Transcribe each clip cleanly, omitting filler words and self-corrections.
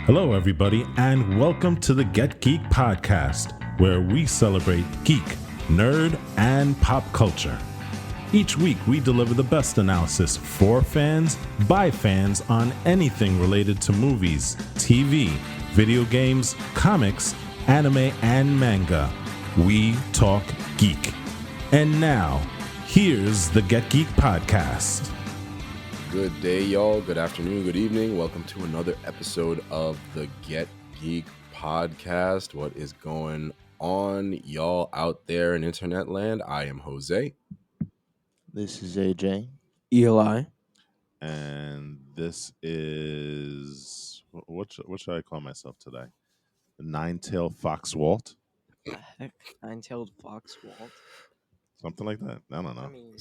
Hello, everybody, and welcome to the Get Geek podcast, where we celebrate geek, nerd, and pop culture. Each week, we deliver the best analysis for fans, by fans, on anything related to movies, TV, video games, comics, anime, and manga. We talk geek. And now, here's the Get Geek podcast. Good day, y'all. Good afternoon, good evening. Welcome to another episode of the Get Geek podcast. What is going on, y'all, out there in internet land? I am Jose. This is AJ. Eli. And this is what should I call myself today? The Nine-Tailed Fox Walt, The heck? Nine-tailed fox Walt? something like that. I don't know. I mean,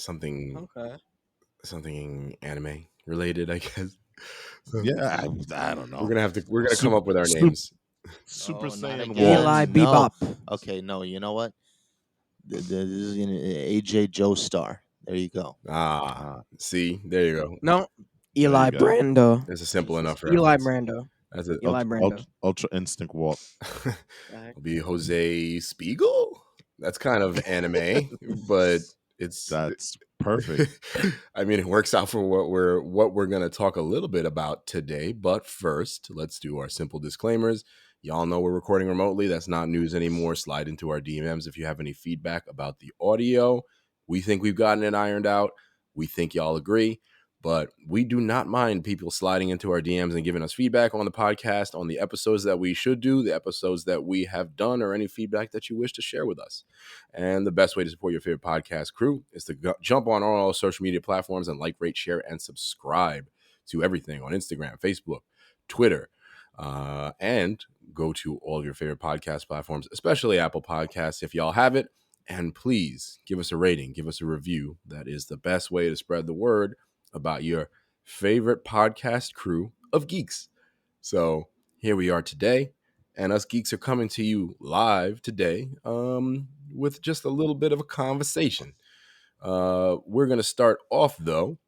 Something anime related, I guess. Yeah, I don't know. We're gonna come up with our names. Super Oh, not Saiyan again. Walt. Eli No. Bebop. Okay, no, you know what? This is AJ Joestar. There you go. See, there you go. No, Eli There you go. Brando. That's a simple enough Eli reference. Brando. That's it. Eli Brando. Ultra Instinct Walt. The heck? It'll be Jose Spiegel. That's kind of anime, but That's perfect. I mean, it works out for what we're going to talk a little bit about today. But first, let's do our simple disclaimers. Y'all know we're recording remotely. That's not news anymore. Slide into our DMs if you have any feedback about the audio. We think we've gotten it ironed out. We think y'all agree. But we do not mind people sliding into our DMs and giving us feedback on the podcast, on the episodes that we should do, the episodes that we have done, or any feedback that you wish to share with us. And the best way to support your favorite podcast crew is to jump on all social media platforms and like, rate, share, and subscribe to everything on Instagram, Facebook, Twitter, and go to all of your favorite podcast platforms, especially Apple Podcasts if y'all have it. And please give us a rating, give us a review. That is the best way to spread the word about your favorite podcast crew of geeks. So here we are today, and us geeks are coming to you live today with just a little bit of a conversation. We're going to start off, though,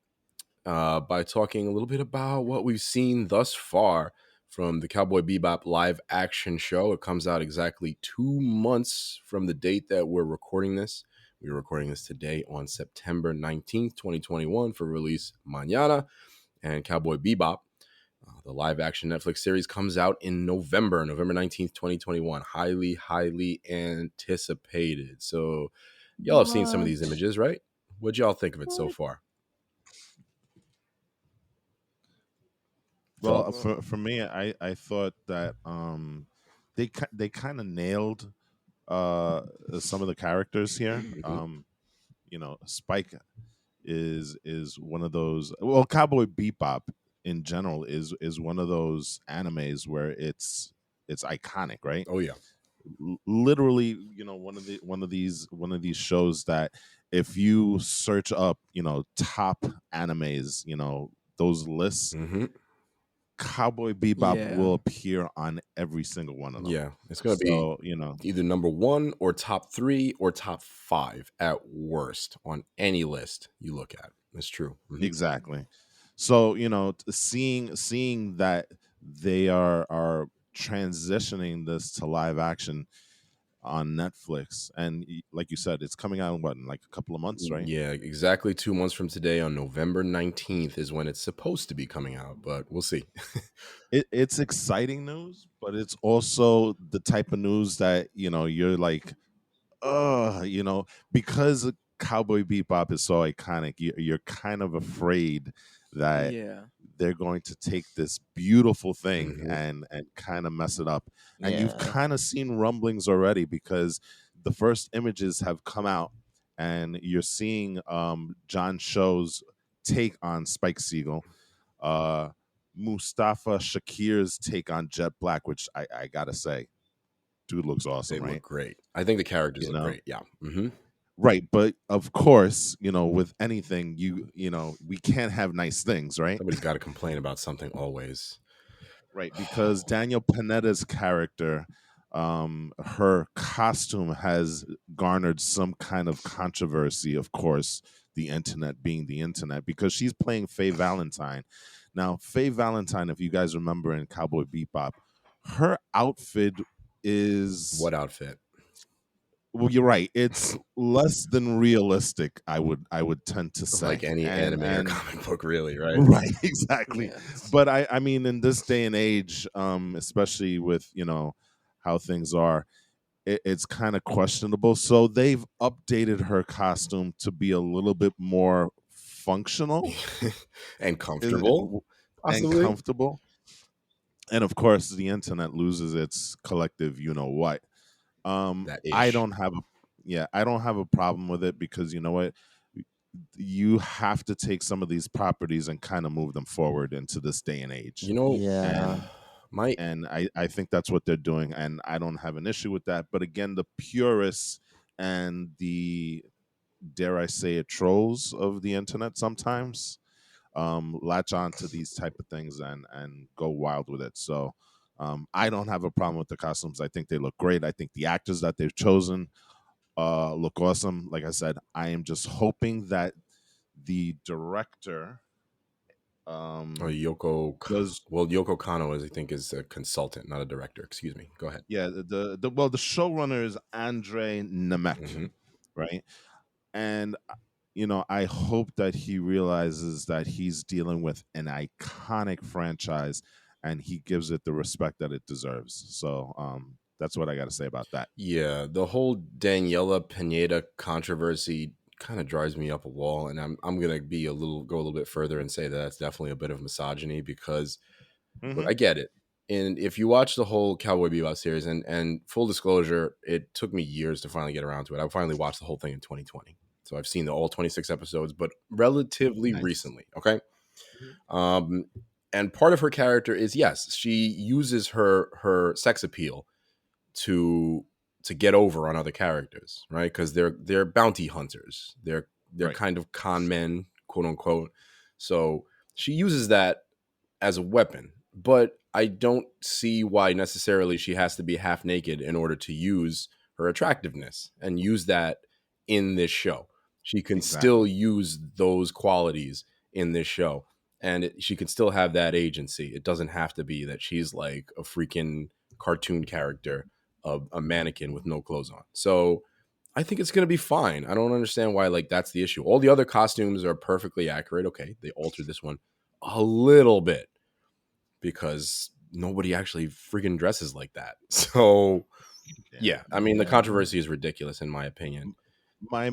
by talking a little bit about what we've seen thus far from the Cowboy Bebop live action show. It comes out exactly 2 months from the date that we're recording this. We're recording this today on September 19th, 2021 for release mañana. And Cowboy Bebop, the live action Netflix series, comes out in November 19th, 2021. Highly, highly anticipated. So y'all have seen some of these images, right? What'd y'all think of it so far? Well, for me, I thought that they kind of nailed some of the characters here. Spike is one of those. Well, Cowboy Bebop in general is one of those animes where it's iconic, right? Oh, yeah. Literally, one of these shows that if you search up, top animes, those lists. Mm-hmm. Cowboy Bebop Yeah. will appear on every single one of them. Yeah, it's going to be either number 1 or top 3 or top 5 at worst on any list you look at. That's true. Mm-hmm. Exactly. So, seeing that they are transitioning this to live action on Netflix, and like you said, it's coming out in like a couple of months, right? Yeah, exactly 2 months from today on November 19th is when it's supposed to be coming out, but we'll see. It's exciting news, but it's also the type of news that, you're like, because Cowboy Bebop is so iconic, you're kind of afraid that they're going to take this beautiful thing and kind of mess it up. And you've kind of seen rumblings already, because the first images have come out and you're seeing John Cho's take on Spike Siegel, Mustafa Shakir's take on Jet Black, which I gotta say, dude looks awesome. They right? look great. I think the characters look great. Yeah. Mm-hmm. Right, but of course, with anything, we can't have nice things, right? Somebody's got to complain about something always. Right, because Daniel Panetta's character, her costume has garnered some kind of controversy, of course, the internet being the internet, because she's playing Faye Valentine. Now, Faye Valentine, if you guys remember in Cowboy Bebop, her outfit is What outfit? well, you're right. It's less than realistic. I would tend to say, Like any anime or comic book, really, right? right, exactly. Yes. But I mean, in this day and age, especially with how things are, it's kind of questionable. So they've updated her costume to be a little bit more functional And is- comfortable, and possibly. comfortable. And of course, the internet loses its collective, you know what. That I ish. don't have a I don't have a problem with it because you know what, you have to take some of these properties and kind of move them forward into this day and age. You know, Yeah. And my I think that's what they're doing, and I don't have an issue with that. But again, the purists and the, dare I say it, trolls of the internet sometimes latch on to these type of things and go wild with it. So I don't have a problem with the costumes. I think they look great. I think the actors that they've chosen look awesome. Like I said, I am just hoping that the director or um Yoko. does Well, Yoko Kano is, I think, is a consultant, not a director. Excuse me. Go ahead. yeah, the showrunner is Andre Nemec, Hmm. right? And I hope that he realizes that he's dealing with an iconic franchise and he gives it the respect that it deserves. So that's what I got to say about that. Yeah, the whole Daniela Pineda controversy kind of drives me up a wall, and I'm gonna go a little bit further and say that that's definitely a bit of misogyny because look, Hmm. I get it. And if you watch the whole Cowboy Bebop series, and full disclosure, it took me years to finally get around to it. I finally watched the whole thing in 2020. So I've seen all 26 episodes, but relatively Nice. recently. Okay. Mhm. Um, and part of her character is, yes, she uses her sex appeal to get over on other characters, right? Because they're bounty hunters. They're Right. kind of con men, quote unquote. So she uses that as a weapon, but I don't see why necessarily she has to be half naked in order to use her attractiveness and use that in this show. She can still Exactly. use those qualities in this show, and she can still have that agency. It doesn't have to be that she's like a freaking cartoon character, a mannequin with no clothes on. So I think it's going to be fine. I don't understand why like that's the issue. All the other costumes are perfectly accurate. Okay, they altered this one a little bit because nobody actually freaking dresses like that. So Yeah. yeah, I mean the Yeah. controversy is ridiculous in my opinion.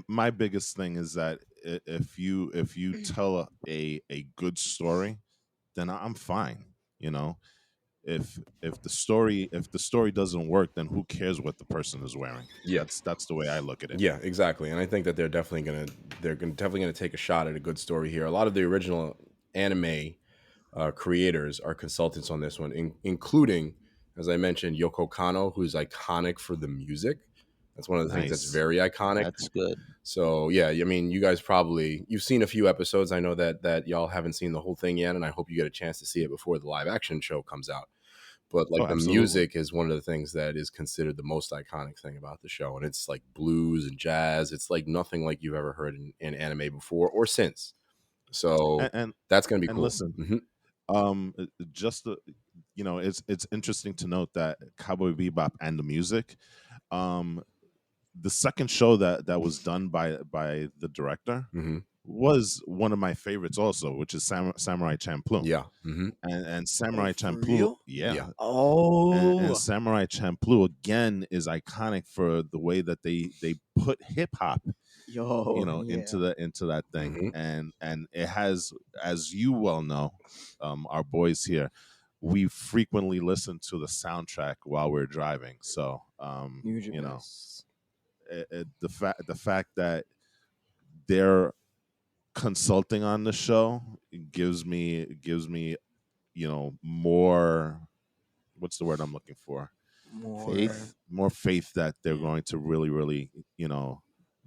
My biggest thing is that if you tell a good story, then I'm fine. You know, if the story doesn't work, then who cares what the person is wearing? Yeah, That's the way I look at it. yeah, exactly. And I think that definitely gonna take a shot at a good story here. A lot of the original anime creators are consultants on this one, including, as I mentioned, Yoko Kano, who's iconic for the music. That's one of the things that's Nice. very iconic. That's good. So yeah, I mean, you guys you've seen a few episodes. I know that y'all haven't seen the whole thing yet, and I hope you get a chance to see it before the live action show comes out. But like Oh, the absolutely. music is one of the things that is considered the most iconic thing about the show, and it's like blues and jazz. It's like nothing like you've ever heard in anime before or since. So And and, that's gonna be and cool. listen, Hmm. just it's interesting to note that Cowboy Bebop and the music, um, the second show that was done by the director Hmm. was one of my favorites also, which is Samurai Champloo. Yeah. Hmm. And Oh, Samurai for Champloo, real? Yeah. yeah. And Oh, Samurai Champloo again is iconic for the way that they put hip hop, yo, into yeah. that thing. Hmm. And it has, as you well know, our boys here, we frequently listen to the soundtrack while we're driving. So Nujabes. the fact that they're consulting on the show gives me more, what's the word I'm looking for, More. Faith. more faith that they're Yeah. going to really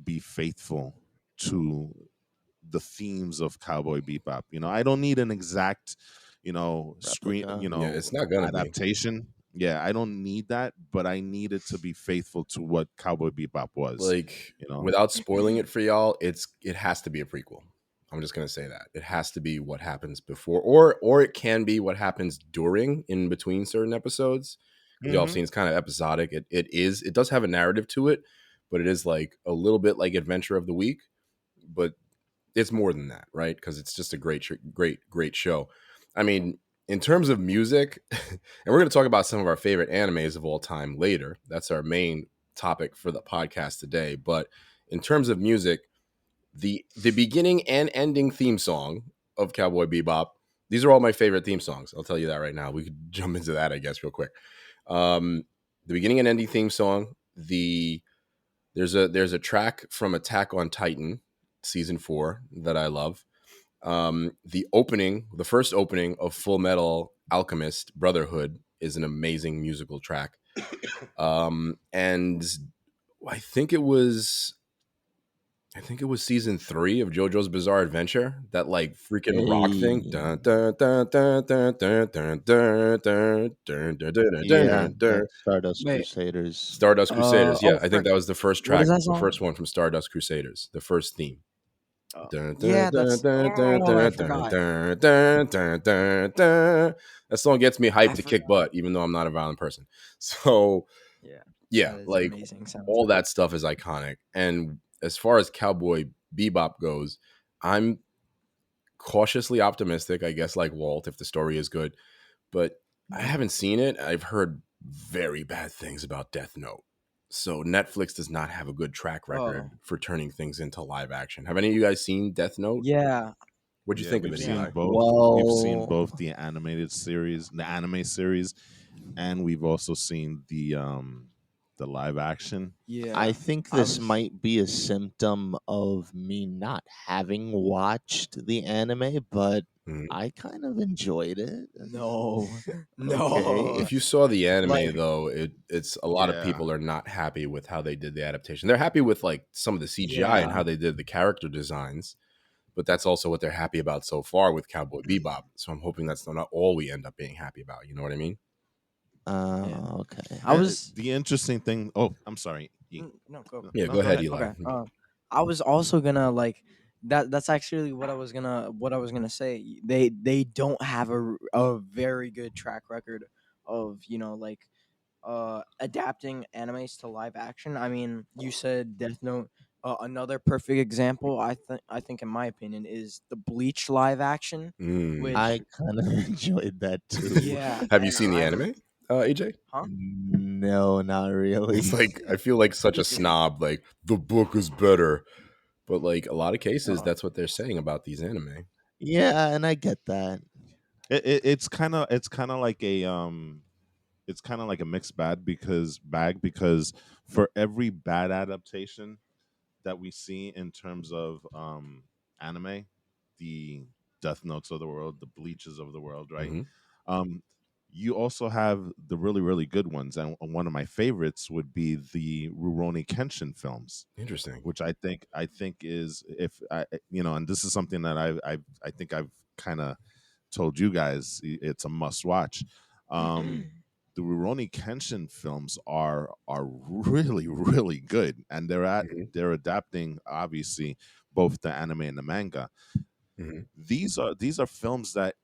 be faithful to the themes of Cowboy Bebop. I don't need an exact screen Replica. Yeah. It's not gonna be. adaptation. Yeah, I don't need that, but I need it to be faithful to what Cowboy Bebop was. Like you know without spoiling it for y'all, it has to be a prequel. I'm just gonna say that it has to be what happens before, or it can be what happens during, in between certain episodes. Y'all have seen it's kind of episodic. It does have a narrative to it, but it is like a little bit like Adventure of the Week, but it's more than that, right? Because it's just a great show. I mean, in terms of music, and we're going to talk about some of our favorite animes of all time later. That's our main topic for the podcast today. But in terms of music, the beginning and ending theme song of Cowboy Bebop, these are all my favorite theme songs. I'll tell you that right now. We could jump into that, I guess, real quick. The beginning and ending theme song. There's a track from Attack on Titan season 4 that I love. The first opening of Full Metal Alchemist Brotherhood is an amazing musical track. And I think it was season 3 of JoJo's Bizarre Adventure, that like freaking rock thing. Dun, dun, dun, dun, dun, dun, dun, dun, dun, dun, dun, dun, Yeah, dun, dun. Stardust Wait. Crusaders. Stardust Crusaders. Yeah, I for- think that was the first what is track, that the song? first one from Stardust Crusaders, the first theme. Yeah, that's. I forgot. That song gets me hyped to kick butt, even though I'm not a violent person. So yeah, That is like amazing all soundtrack. that stuff is iconic. And as far as Cowboy Bebop goes, I'm cautiously optimistic, I guess, like Walt, if the story is good. But I haven't seen it. I've heard very bad things about Death Note. So Netflix does not have a good track record for turning things into live action. Have any of you guys seen Death Note? Yeah. What'd you think of We've it, seen Eli? both. We've seen Well, both the animated series, the anime series, and we've also seen the live action. Yeah. I think this might be a symptom of me not having watched the anime, but I kind of enjoyed it. No. Okay. If you saw the anime, Like- though, it's a lot of people are not happy with how they did the adaptation. They're happy with like some of the CGI and how they did the character designs, but that's also what they're happy about so far with Cowboy Bebop. So I'm hoping that's not all we end up being happy about. You know what I mean? Okay. I was the interesting thing. Oh, I'm sorry. no go. Yeah, No, go ahead, Eli. Okay. I was also gonna like that's actually what I was gonna say. They don't have a very good track record of, like adapting animes to live action. I mean, you said Death Note. Another perfect example, I think, in my opinion, is the Bleach live action. Which I kind of enjoyed that too. yeah, Have you and seen the anime, AJ? Huh? No, not really. It's like I feel like such a snob. Like the book is better, but like a lot of cases, that's what they're saying about these anime. Yeah, and I get that. It's kind of like a it's kind of like a mixed bag because for every bad adaptation that we see in terms of anime, the Death Notes of the world, the Bleaches of the world, right? You also have the really, really good ones, and one of my favorites would be the Rurouni Kenshin films. Interesting. Which I think is, if I and this is something that I think I've kind of told you guys it's a must watch. The Rurouni Kenshin films are really, really good, and they're adapting obviously both the anime and the manga. These are films that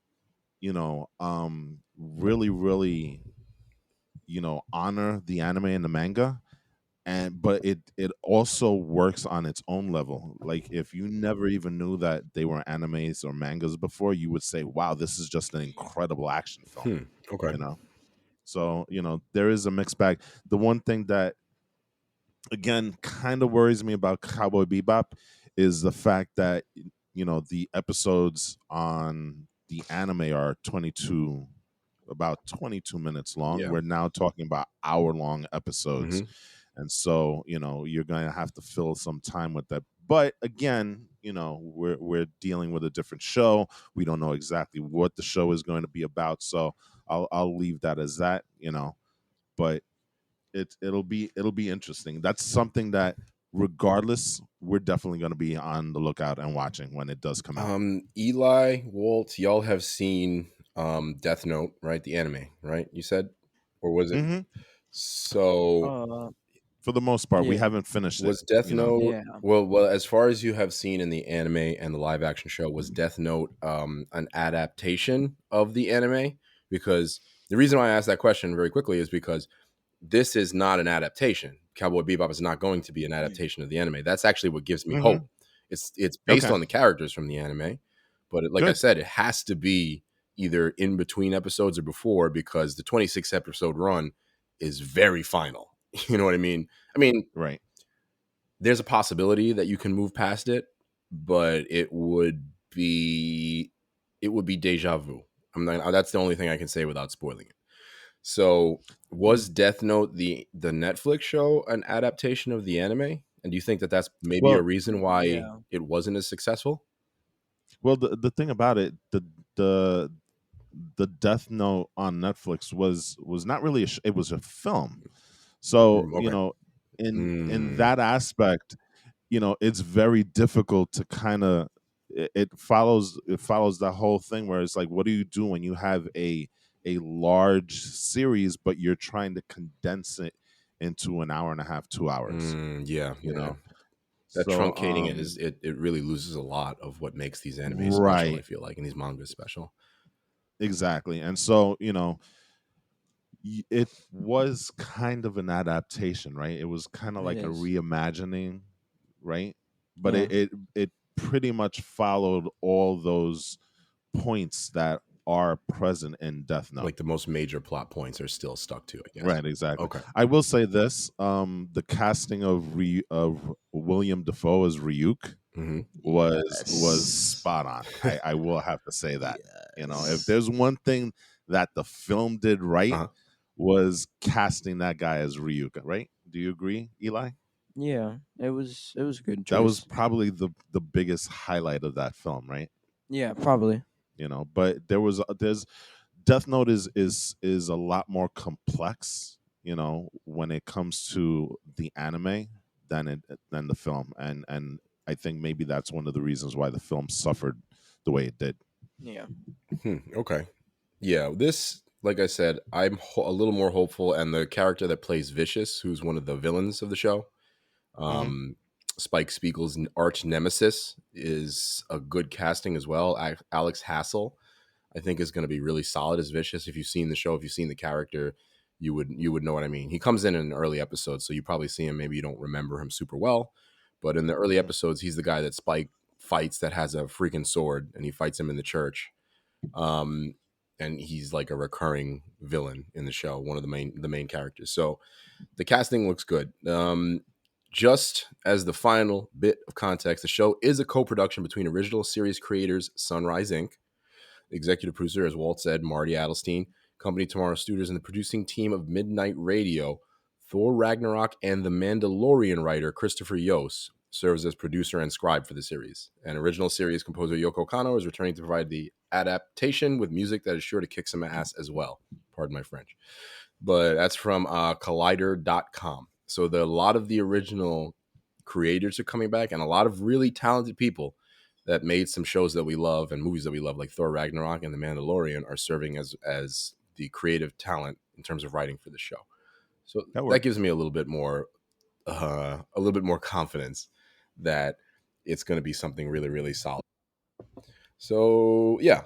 really, really honor the anime and the manga, but it also works on its own level. Like if you never even knew that they were animes or mangas before, you would say, wow, this is just an incredible action film. Okay. So there is a mixed bag. The one thing that again kind of worries me about Cowboy Bebop is the fact that the episodes on the anime are about 22 minutes long. We're now talking about hour-long episodes. And so, you're going to have to fill some time with that. But again, we're dealing with a different show. We don't know exactly what the show is going to be about. So I'll leave that as that, but it'll be interesting. That's something that regardless, we're definitely going to be on the lookout and watching when it does come out. Eli, Walt, y'all have seen Death Note, right? The anime, right? You said, or was it? So For the most part, we Yeah. haven't finished Was it. Death You know, Note Yeah. well, as far as you have seen in the anime and the live action show, was Death Note an adaptation of the anime? Because the reason why I asked that question very quickly is because this is not an adaptation. Cowboy Bebop is not going to be an adaptation of the anime. That's actually what gives me hmm hope. It's based okay, on the characters from the anime, but like I good. said, it has to be either in between episodes or before, because the 26 episode run is very final. You know what I mean? I mean, Right. there's a possibility that you can move past it, but it would be deja vu. That's the only thing I can say without spoiling it. So, was Death Note the Netflix show an adaptation of the anime? And do you think that that's maybe a Well, reason why Yeah. it wasn't as successful? well, the thing about it, the the Death Note on Netflix was not really it was a film. So Okay. in Mm, that aspect, it's very difficult to kind of it follows the whole thing where it's like, what do you do when you have a large series but you're trying to condense it into an hour and a half, 2 hours? yeah, You yeah. know, That so truncating it really loses a lot of what makes these anime special, I right, feel like, and these mangas special. exactly. And so it was kind of an adaptation, right? It was kind of It like a is. reimagining, right? But Yeah. it pretty much followed all those points that are present in Death Note. Like the most major plot points are still stuck to, I guess. Right, exactly. Okay. I will say this: the casting of William Defoe as Ryuk Mm-hmm. was Yes. spot on. I will have to say that. If Yes. there's one thing that the film did right, Uh-huh. was casting that guy as Ryuk. Right? Do you agree, Eli? Yeah. It was a good That was choice. probably the biggest highlight of that film, right? Yeah, probably. But there's Death Note is a lot more complex, when it comes to the anime than the film, and I think maybe that's one of the reasons why the film suffered the way it did. Yeah. Okay. Yeah, this, like I said, I'm a little more hopeful, and the character that plays Vicious, who's one of the villains of the show, hmm um, Spike Spiegel's arch nemesis, is a good casting as well. Alex Hassel, I think, is going to be really solid as Vicious. If you've seen the show, if you've seen the character, you would know what I mean. He comes in an early episode, so you probably see him. Maybe you don't remember him super well, but in the early hmm episodes, he's the guy that Spike fights that has a freaking sword, and he fights him in the church. Um, and he's like a recurring villain in the show, one of the main characters. So the casting looks good. Just as the final bit of context, the show is a co-production between original series creators Sunrise Inc., executive producer, as Walt said, Marty Adelstein, Company Tomorrow Studios, and the producing team of Midnight Radio, Thor Ragnarok, and The Mandalorian writer Christopher Yost serves as producer and scribe for the series. And original series composer Yoko Kanno is returning to provide the adaptation with music that is sure to kick some ass as well. Pardon my French. But that's from Collider.com. So a lot of the original creators are coming back, and a lot of really talented people that made some shows that we love and movies that we love, like Thor Ragnarok and The Mandalorian, are serving as the creative talent in terms of writing for the show. So That that works. gives me a little bit more confidence that it's going to be something really, really solid. So yeah,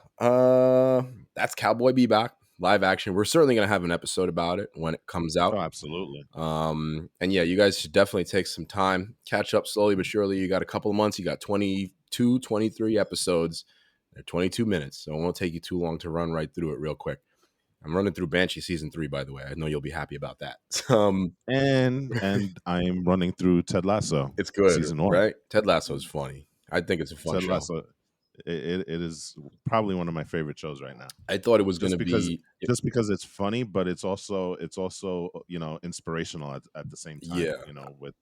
that's Cowboy Bebop live action. We're certainly going to have an episode about it when it comes out. Oh, absolutely. And yeah, you guys should definitely take some time, catch up slowly but surely. You got a couple of months. You got 22, 23 episodes. They're 22 minutes, so it won't take you too long to run right through it real quick. I'm running through Banshee season 3, by the way. I know you'll be happy about that. And I'm running through Ted Lasso It's good, season 1. right? Ted Lasso is funny. I think it's a fun Ted show. Lasso, it is probably one of my favorite shows right now. I thought it was going Just to because be, just because it's funny, but it's also inspirational at the same time. yeah. With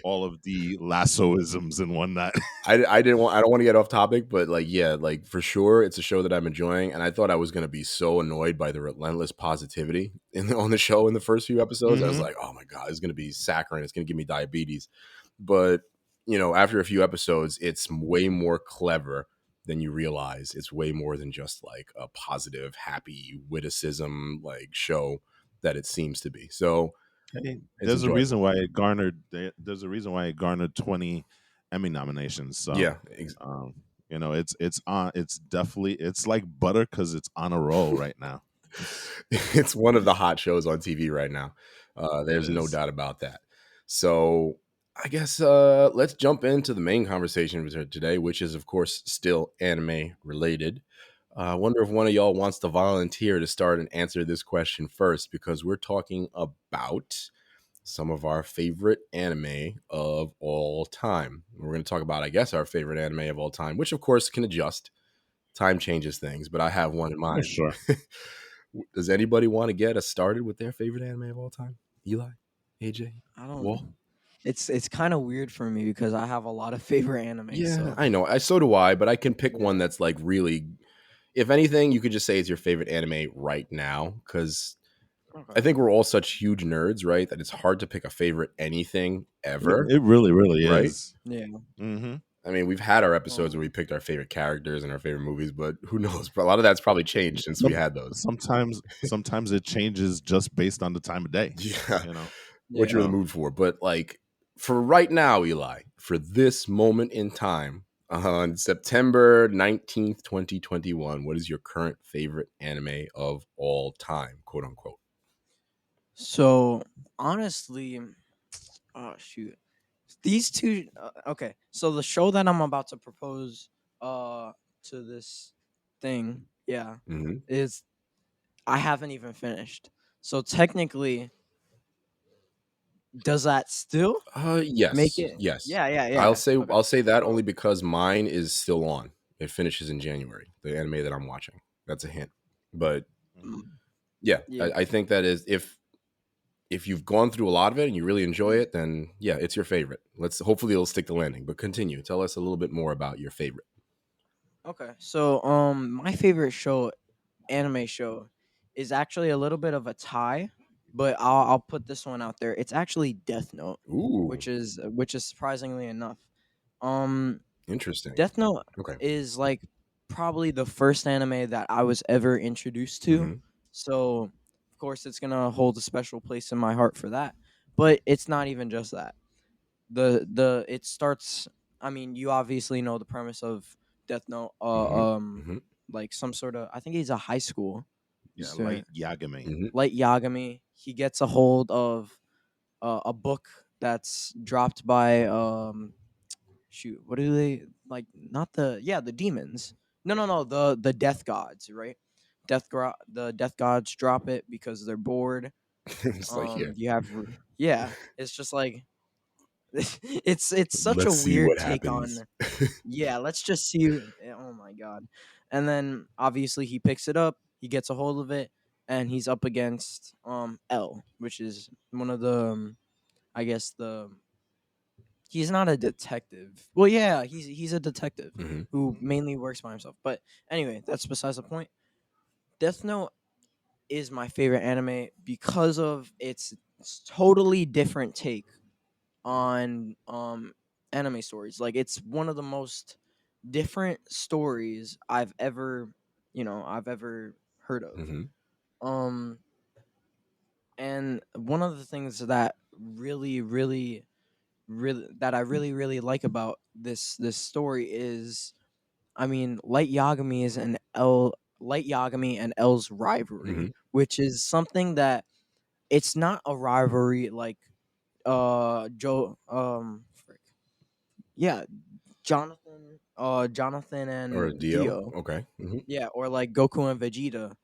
all of the lassoisms and whatnot. I don't want to get off topic, but like, yeah, like for sure, it's a show that I'm enjoying, and I thought I was going to be so annoyed by the relentless positivity on the show in the first few episodes. I was hmm like, oh my god, it's going to be saccharine. It's going to give me diabetes. But after a few episodes, it's way more clever than you realize. It's way more than just like a positive, happy witticism like show that it seems to be. So Hey, It's there's a enjoyable. reason why it garnered. There's a reason why it garnered 20 Emmy nominations. So, Yeah, um, it's on. It's definitely it's like butter because it's on a roll right now. it's one of the hot shows on TV right now. There's no doubt about that. So I guess let's jump into the main conversation for today, which is, of course, still anime related. I wonder if one of y'all wants to volunteer to start and answer this question first, because we're talking about some of our favorite anime of all time. We're going to talk about, I guess, our favorite anime of all time, which, of course, can adjust. Time changes things, but I have one in Oh, mind. sure. Does anybody want to get us started with their favorite anime of all time? Eli, AJ, I don't. Walt? It's kind of weird for me because I have a lot of favorite anime. Yeah, So I know. So do I, but I can pick yeah. one that's like really. If anything, you could just say it's your favorite anime right now, because I Okay. think we're all such huge nerds, right? That it's hard to pick a favorite anything ever, It really, really right? is. Yeah. Mm-hmm. I mean, we've had our episodes where we Um. picked our favorite characters and our favorite movies, but who knows? But a lot of that's probably changed since we had those. Sometimes it changes just based on the time of day. Yeah, You know. what Yeah. you're in the mood for. But like for right now, Eli, for this moment in time, on September 19th, 2021, what is your current favorite anime of all time, quote unquote? So honestly, oh shoot, these two. Okay, so the show that I'm about to propose, to this thing, yeah, Mm-hmm. is I haven't even finished. So technically, does that still make Yes, it? yes. Yeah, yeah, I'll yeah. say Okay. I'll say that only So because mine is still on. It finishes in January. The anime that I'm watching. That's a hint. But Mhm. yeah, yeah. I think that is if you've gone through a lot of it and you really enjoy it, then yeah, it's your favorite. Let's hopefully it'll stick the landing. But continue. Tell us a little bit more about your favorite. Okay. So my favorite show, anime show, is actually a little bit of a tie, but I'll put this one out there. It's actually Death Note, Ooh, which is surprisingly enough. Um, interesting. Death Note Okay. is like probably the first anime that I was ever introduced to. Mm-hmm. So, of course, it's gonna hold a special place in my heart for that. But it's not even just that. The it starts. I mean, you obviously know the premise of Death Note. Mm-hmm. Mm-hmm. Like some sort of. I think he's a high school Yeah, student. Light Yagami. Mm-hmm. Light Yagami. He gets a hold of a book that's dropped by shoot, what do they like? Not the demons. No, the death gods, right? The death gods drop it because they're bored. It's like here. You have yeah, it's just like it's such a Let's see weird what take happens. on. Yeah, let's just see. Oh my god! And then obviously he picks it up, he gets a hold of it, and he's up against L, which is one of the I guess the he's not a detective. Well, yeah, he's a detective Mm-hmm. who mainly works by himself. But anyway, that's besides the point. Death Note is my favorite anime because of its totally different take on anime stories. Like it's one of the most different stories I've ever heard of. Mm-hmm. Um and one of the things that really like about this story is, I mean, Light Yagami and L's Mm-hmm. rivalry, which is something that it's not a rivalry like Joe frick. Yeah, Jonathan Or a and Dio. Dio. Okay. Mm-hmm. Yeah, or like Goku and Vegeta.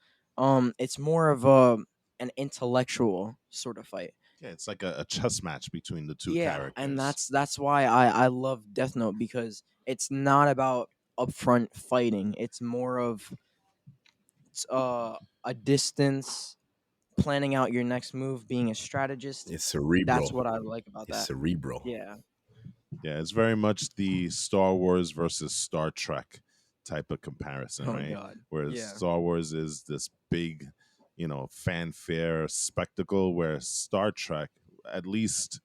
It's more of an intellectual sort of fight. Yeah, it's like a chess match between the two Yeah, and characters. that's why I love Death Note, because it's not about upfront fighting. It's more of a distance, planning out your next move, being a strategist. It's That's cerebral. what I like about It's that. cerebral. Yeah. Yeah, it's very much the Star Wars versus Star Trek type of comparison, Oh right? God. Whereas Yeah. Star Wars is this big, fanfare spectacle, where Star Trek, at least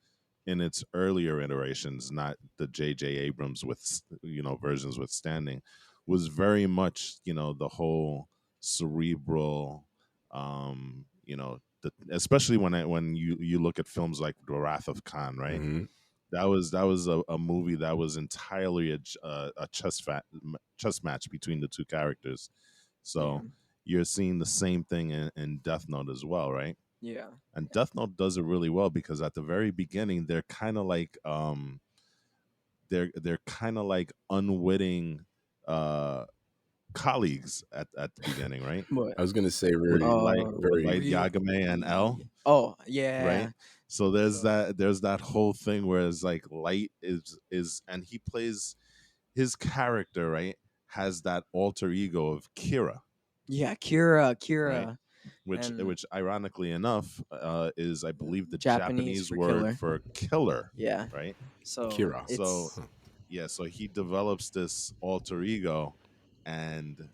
in its earlier iterations, not the J.J. Abrams with versions withstanding, was very much the whole cerebral, especially when you look at films like The Wrath of Khan, right? Mm-hmm. That was a movie that was entirely a chess match between the two characters. Yeah. So you're seeing the same thing in Death Note as well, right? Yeah. And Death Note does it really well because at the very beginning they're kind of like they're kind of like unwitting uh colleagues at the beginning, right? But I was gonna say With very, very. Light Yagame and L, oh right? yeah. So there's So that whole thing where it's like Light is and he plays his character, right? Has that alter ego of Kira, yeah, right? Kira, and Which ironically enough is, I believe, the Japanese Japanese for word killer. for killer, Yeah. right? So Kira. So it's yeah, so he develops this alter ego, and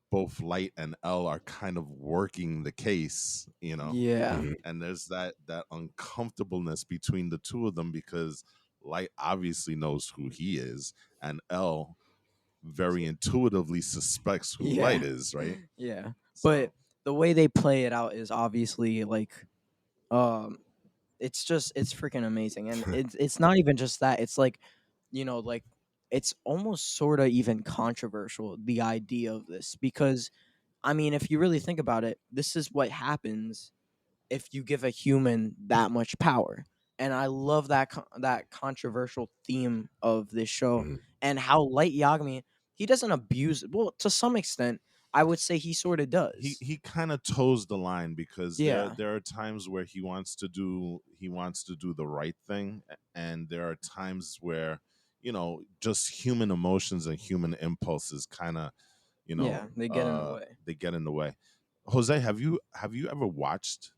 both Light and L are kind of working the case, yeah. Mm-hmm. and there's that uncomfortableness between the two of them because Light obviously knows who he is, and L very intuitively suspects who Yeah. Light is, right? Yeah. But So the way they play it out is obviously like um it's freaking amazing. And it's not even just that. It's like, like it's almost sort of even controversial, the idea of this, because I mean, if you really think about it, this is what happens if you give a human that much power. And I love that controversial theme of this show, Mm-hmm. and how Light Yagami, he doesn't abuse it. Well, to some extent, I would say he sort of does. he kind of toes the line because Yeah. there are times where he wants to do the right thing, and there are times where just human emotions and human impulses kind of Yeah, they get in the way. they get in the way. Jose, have you ever watched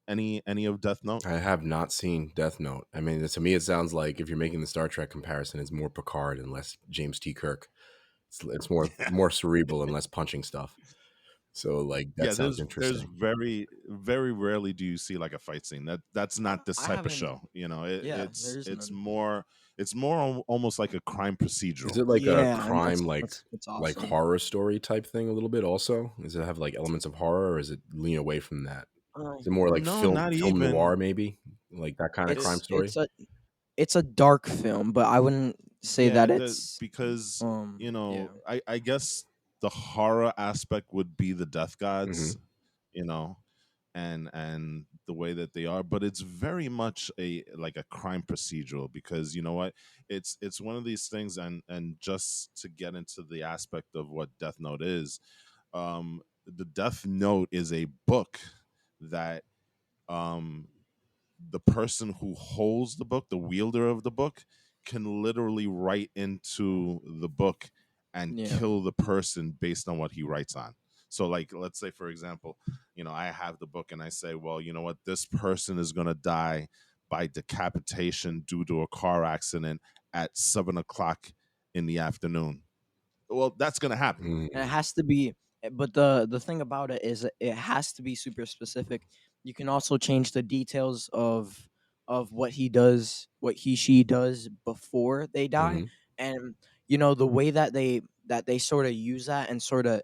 any of Death Note? I have not seen Death Note. I mean, to me, it sounds like if you're making the Star Trek comparison, it's more Picard and less James T. Kirk. It's more cerebral and less punching stuff. So, like, that Yeah, sounds there's interesting. very rarely do you see like a fight scene. That's not this I type of haven't. show. Yeah, there is It's none. more almost like a crime Is procedural. it like a Yeah, and crime, that's like awesome. horror story type thing a little bit? Also, does it have like elements of horror, or is it lean away from that? Is it more like No, not film noir, even. maybe like that kind of crime It's story? it's a dark film, but I wouldn't say Yeah, that it's because yeah. I guess the horror aspect would be the death Mm-hmm. gods, you know, and the way that they are, but it's very much a like a crime procedural because you know what, it's one of these things, and just to get into the aspect of what Death Note is, the Death Note is a book that um the person who holds the book, the wielder of the book, can literally write into the book and Yeah. kill the person based on what he writes on. So, like, let's say, for example, I have the book and I say, well, you know what, this person is going to die by decapitation due to a car accident at 7 o'clock in the afternoon. Well, that's going to happen. And it Mm-hmm. has to be, but the thing about it is it has to be super specific. You can also change the details of what he does, what she does before they die. Mm-hmm. And the way that they sort of use that and sort of,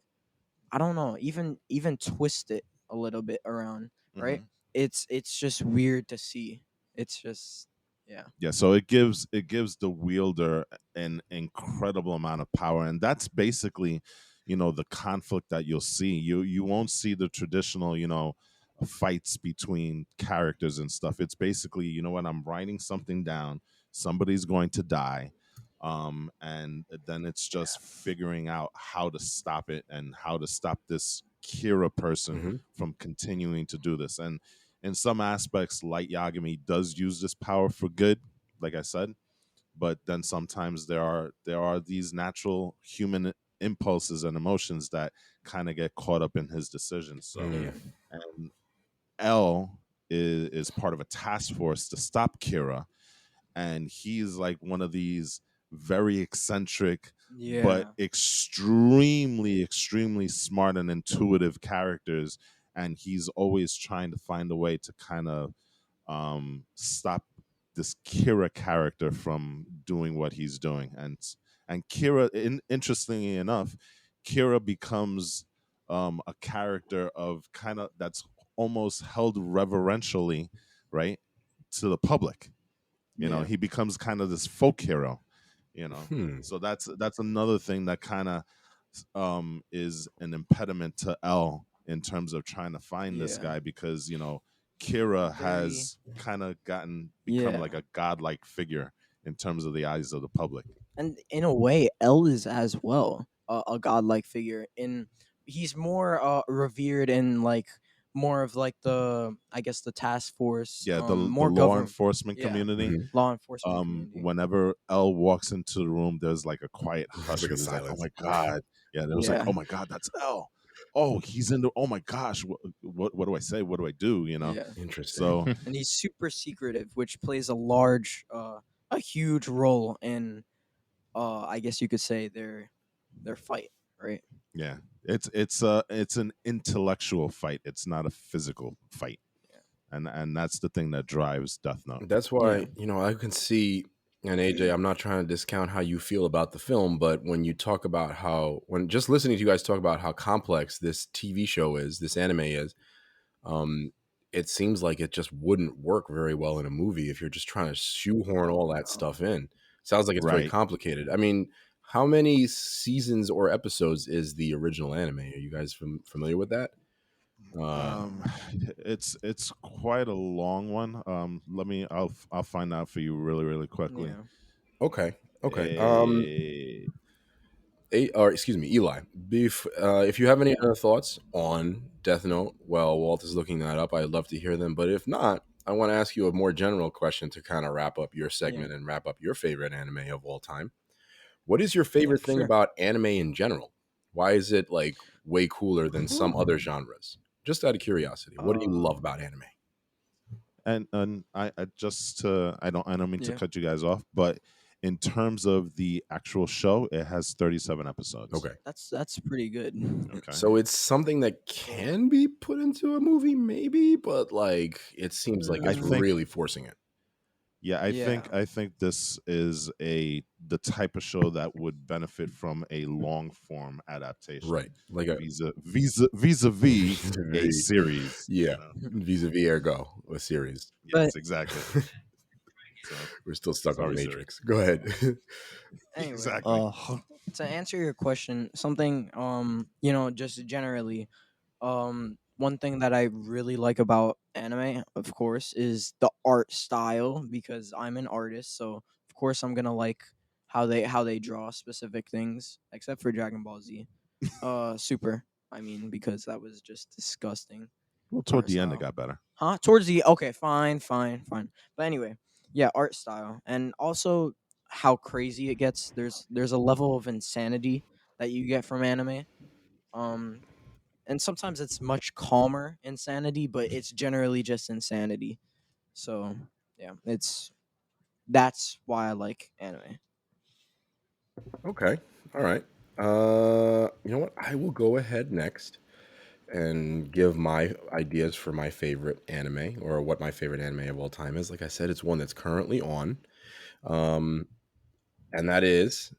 I don't know, even twist it a little bit around, right? Hmm. It's just weird to see. It's just yeah. Yeah, so it gives the wielder an incredible amount of power, and that's basically, the conflict that you'll see. You won't see the traditional, fights between characters and stuff. It's basically, when I'm writing something down, somebody's going to die, and then it's just figuring out how to stop it and how to stop this Kira person Mm-hmm. from continuing to do this. And in some aspects, Light Yagami does use this power for good, like I said, but then sometimes there are these natural human impulses and emotions that kind of get caught up in his decisions. So, Mm-hmm. Yeah. and L is part of a task force to stop Kira, and he's like one of these very eccentric but Yeah. extremely smart and intuitive characters, and he's always trying to find a way to kind of stop this Kira character from doing what he's doing. And Kira, interestingly enough, Kira becomes a character of kind of that's almost held reverentially, right, to the public. He becomes kind of this folk hero. So that's another thing that kind of is an impediment to L in terms of trying to find this guy, because Kira has kind of become like a godlike figure in terms of the eyes of the public. And in a way, L is as well a godlike figure. He's more revered in like more of like the, I guess, the task force, The more law enforcement yeah, community. law enforcement community. Whenever L walks into the room, there's like a quiet hush. Like a It's like, oh silence. my god, there was like, oh my god, that's L. Oh, he's in the. Oh my gosh, what do I say? What do I do? Interesting. So and he's super secretive, which plays a huge role in, I guess you could say, their fight, right? yeah, it's an intellectual fight. It's not a physical fight, and that's the thing that drives Death Note. That's why I can see. And AJ, I'm not trying to discount how you feel about the film, but when you talk about when just listening to you guys talk about how complex this TV show is, this anime is, it seems like it just wouldn't work very well in a movie if you're just trying to shoehorn all that stuff in. Sounds like it's very complicated. I mean, how many seasons or episodes is the original anime? Are you guys familiar with that? It's quite a long one. I'll find out for you really, really quickly. Yeah. Okay. Excuse me, Eli. If you have any other thoughts on Death Note, well, Walt is looking that up. I'd love to hear them. But if not, I want to ask you a more general question to kind of wrap up your segment and wrap up your favorite anime of all time. What is your favorite thing about anime in general? Why is it like way cooler than some other genres? Just out of curiosity, what do you love about anime? And I don't mean to cut you guys off, but in terms of the actual show, it has 37 episodes. Okay, that's pretty good. Okay, so it's something that can be put into a movie, maybe, but like it seems like it's really forcing it. Yeah, I think this is the type of show that would benefit from a long form adaptation, right? Like a vis-a-vis a series. Yeah, vis-a-vis ergo a series. Yes, exactly. So, we're still stuck on Matrix. Go ahead. Anyway, exactly. To answer your question, something just generally, one thing that I really like about anime, of course, is the art style, because I'm an artist, so of course I'm gonna like how they draw specific things, except for Dragon Ball Z, Super. I mean, because that was just disgusting. Well, toward the end, it got better. Towards the okay, fine. But anyway, yeah, art style, and also how crazy it gets. There's a level of insanity that you get from anime. And sometimes it's much calmer insanity, but it's generally just insanity. So yeah, that's why I like anime. Okay. All right. You know what? I will go ahead next and give my ideas for my favorite anime, or what my favorite anime of all time is. Like I said, it's one that's currently on. And that is,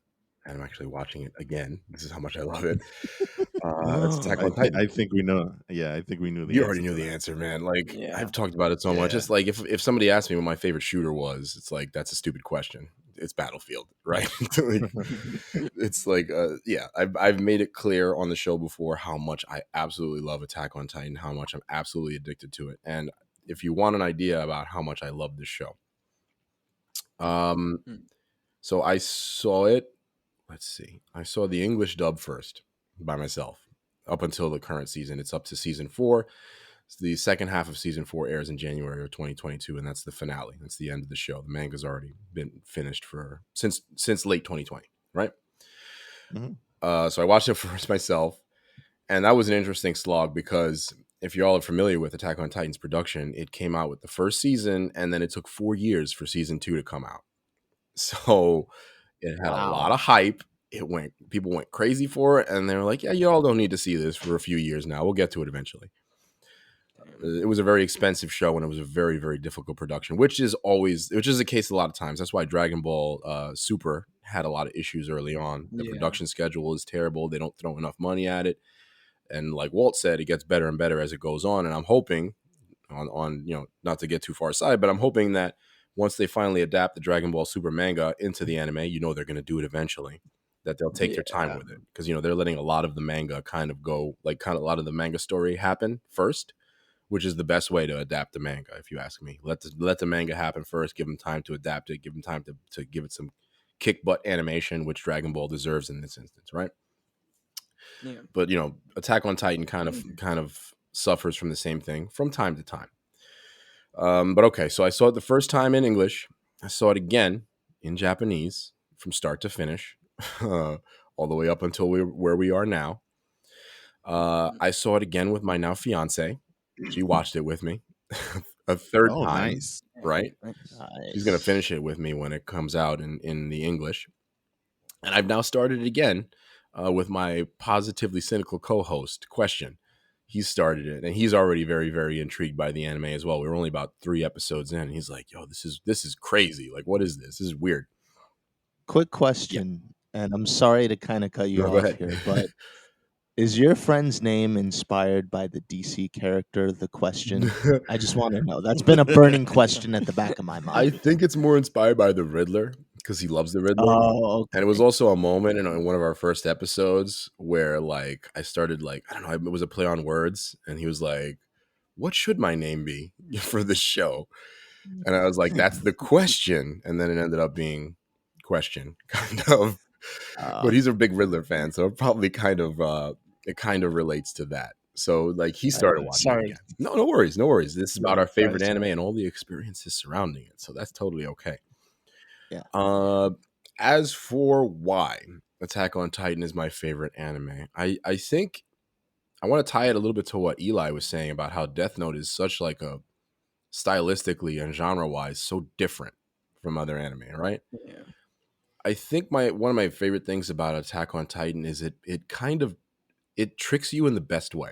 I'm actually watching it again. This is how much I love it. It's Attack on Titan. I think we know. Yeah, I think we knew the You answer. already knew the answer, man. Like, I've talked about it so much. It's like if somebody asked me what my favorite shooter was, it's like, that's a stupid question. It's Battlefield, right? Like, it's like, I've made it clear on the show before how much I absolutely love Attack on Titan, how much I'm absolutely addicted to it. And if you want an idea about how much I love this show, so I saw it. Let's see. I saw the English dub first by myself up until the current season. It's up to season 4. The second half of season 4 airs in January of 2022, and that's the finale. That's the end of the show. The manga's already been finished since late 2020, right? Mm-hmm. So I watched it first myself, and that was an interesting slog, because if you all are familiar with Attack on Titan's production, it came out with the first season, and then it took 4 years for season 2 to come out. So it had a lot of hype. People went crazy for it, and they were like, yeah, you all don't need to see this for a few years now. We'll get to it eventually. It was a very expensive show, and it was a very, very difficult production, which is the case a lot of times. That's why Dragon Ball Super had a lot of issues early on. The production schedule is terrible. They don't throw enough money at it. And like Walt said, it gets better and better as it goes on. And I'm hoping on not to get too far aside, but I'm hoping that once they finally adapt the Dragon Ball Super manga into the anime, they're going to do it eventually, that they'll take their time with it. Because, they're letting a lot of the manga kind of a lot of the manga story happen first, which is the best way to adapt the manga, if you ask me. Let the manga happen first, give them time to adapt it, give them time to give it some kick butt animation, which Dragon Ball deserves in this instance, right? Yeah. But Attack on Titan kind of suffers from the same thing from time to time. But okay, so I saw it the first time in English. I saw it again in Japanese from start to finish, all the way up until where we are now. I saw it again with my now fiance. She watched it with me a third time. Nice. Right? Nice. She's going to finish it with me when it comes out in the English. And I've now started it again with my positively cynical co-host, Question. He started it, and he's already very, very intrigued by the anime as well. We were only about 3 episodes in, and he's like, yo, this is crazy. Like, what is this? This is weird. Quick question, and I'm sorry to kind of cut you go off ahead. here, but is your friend's name inspired by the DC character, The Question? I just want to know. That's been a burning question at the back of my mind. I think it's more inspired by the Riddler, because he loves the Riddler. Oh, okay. And it was also a moment in one of our first episodes where like I started like, I don't know, it was a play on words, and he was like, what should my name be for this show? And I was like, that's the question. And then it ended up being Question, kind of. But he's a big Riddler fan, so it probably kind of relates to that. So like he started watching it again. No worries. This is about our favorite anime and all the experiences surrounding it. So that's totally okay. Yeah. As for why Attack on Titan is my favorite anime, I think I want to tie it a little bit to what Eli was saying about how Death Note is such like a stylistically and genre-wise so different from other anime, right? Yeah. I think one of my favorite things about Attack on Titan is it tricks you in the best way.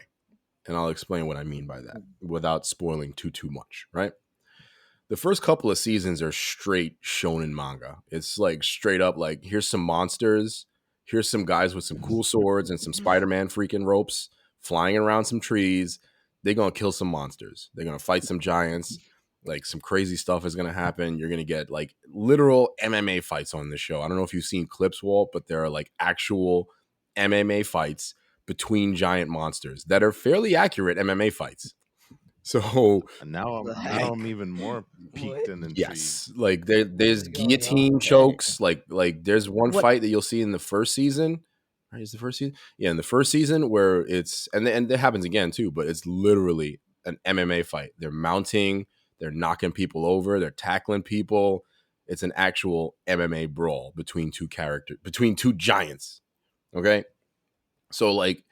And I'll explain what I mean by that without spoiling too much, right? The first couple of seasons are straight shonen manga. It's like straight up like, here's some monsters, here's some guys with some cool swords and some Spider-Man freaking ropes flying around some trees. They're going to kill some monsters. They're going to fight some giants. Like some crazy stuff is going to happen. You're going to get like literal MMA fights on this show. I don't know if you've seen clips, Walt, but there are like actual MMA fights between giant monsters that are fairly accurate MMA fights. So now I'm even more piqued and intrigued. Yes, like there's guillotine chokes. Like there's one fight that you'll see in the first season. Right, is the first season? Yeah, in the first season where it's and it happens again too, but it's literally an MMA fight. They're mounting, they're knocking people over, they're tackling people. It's an actual MMA brawl between two giants. Okay, so like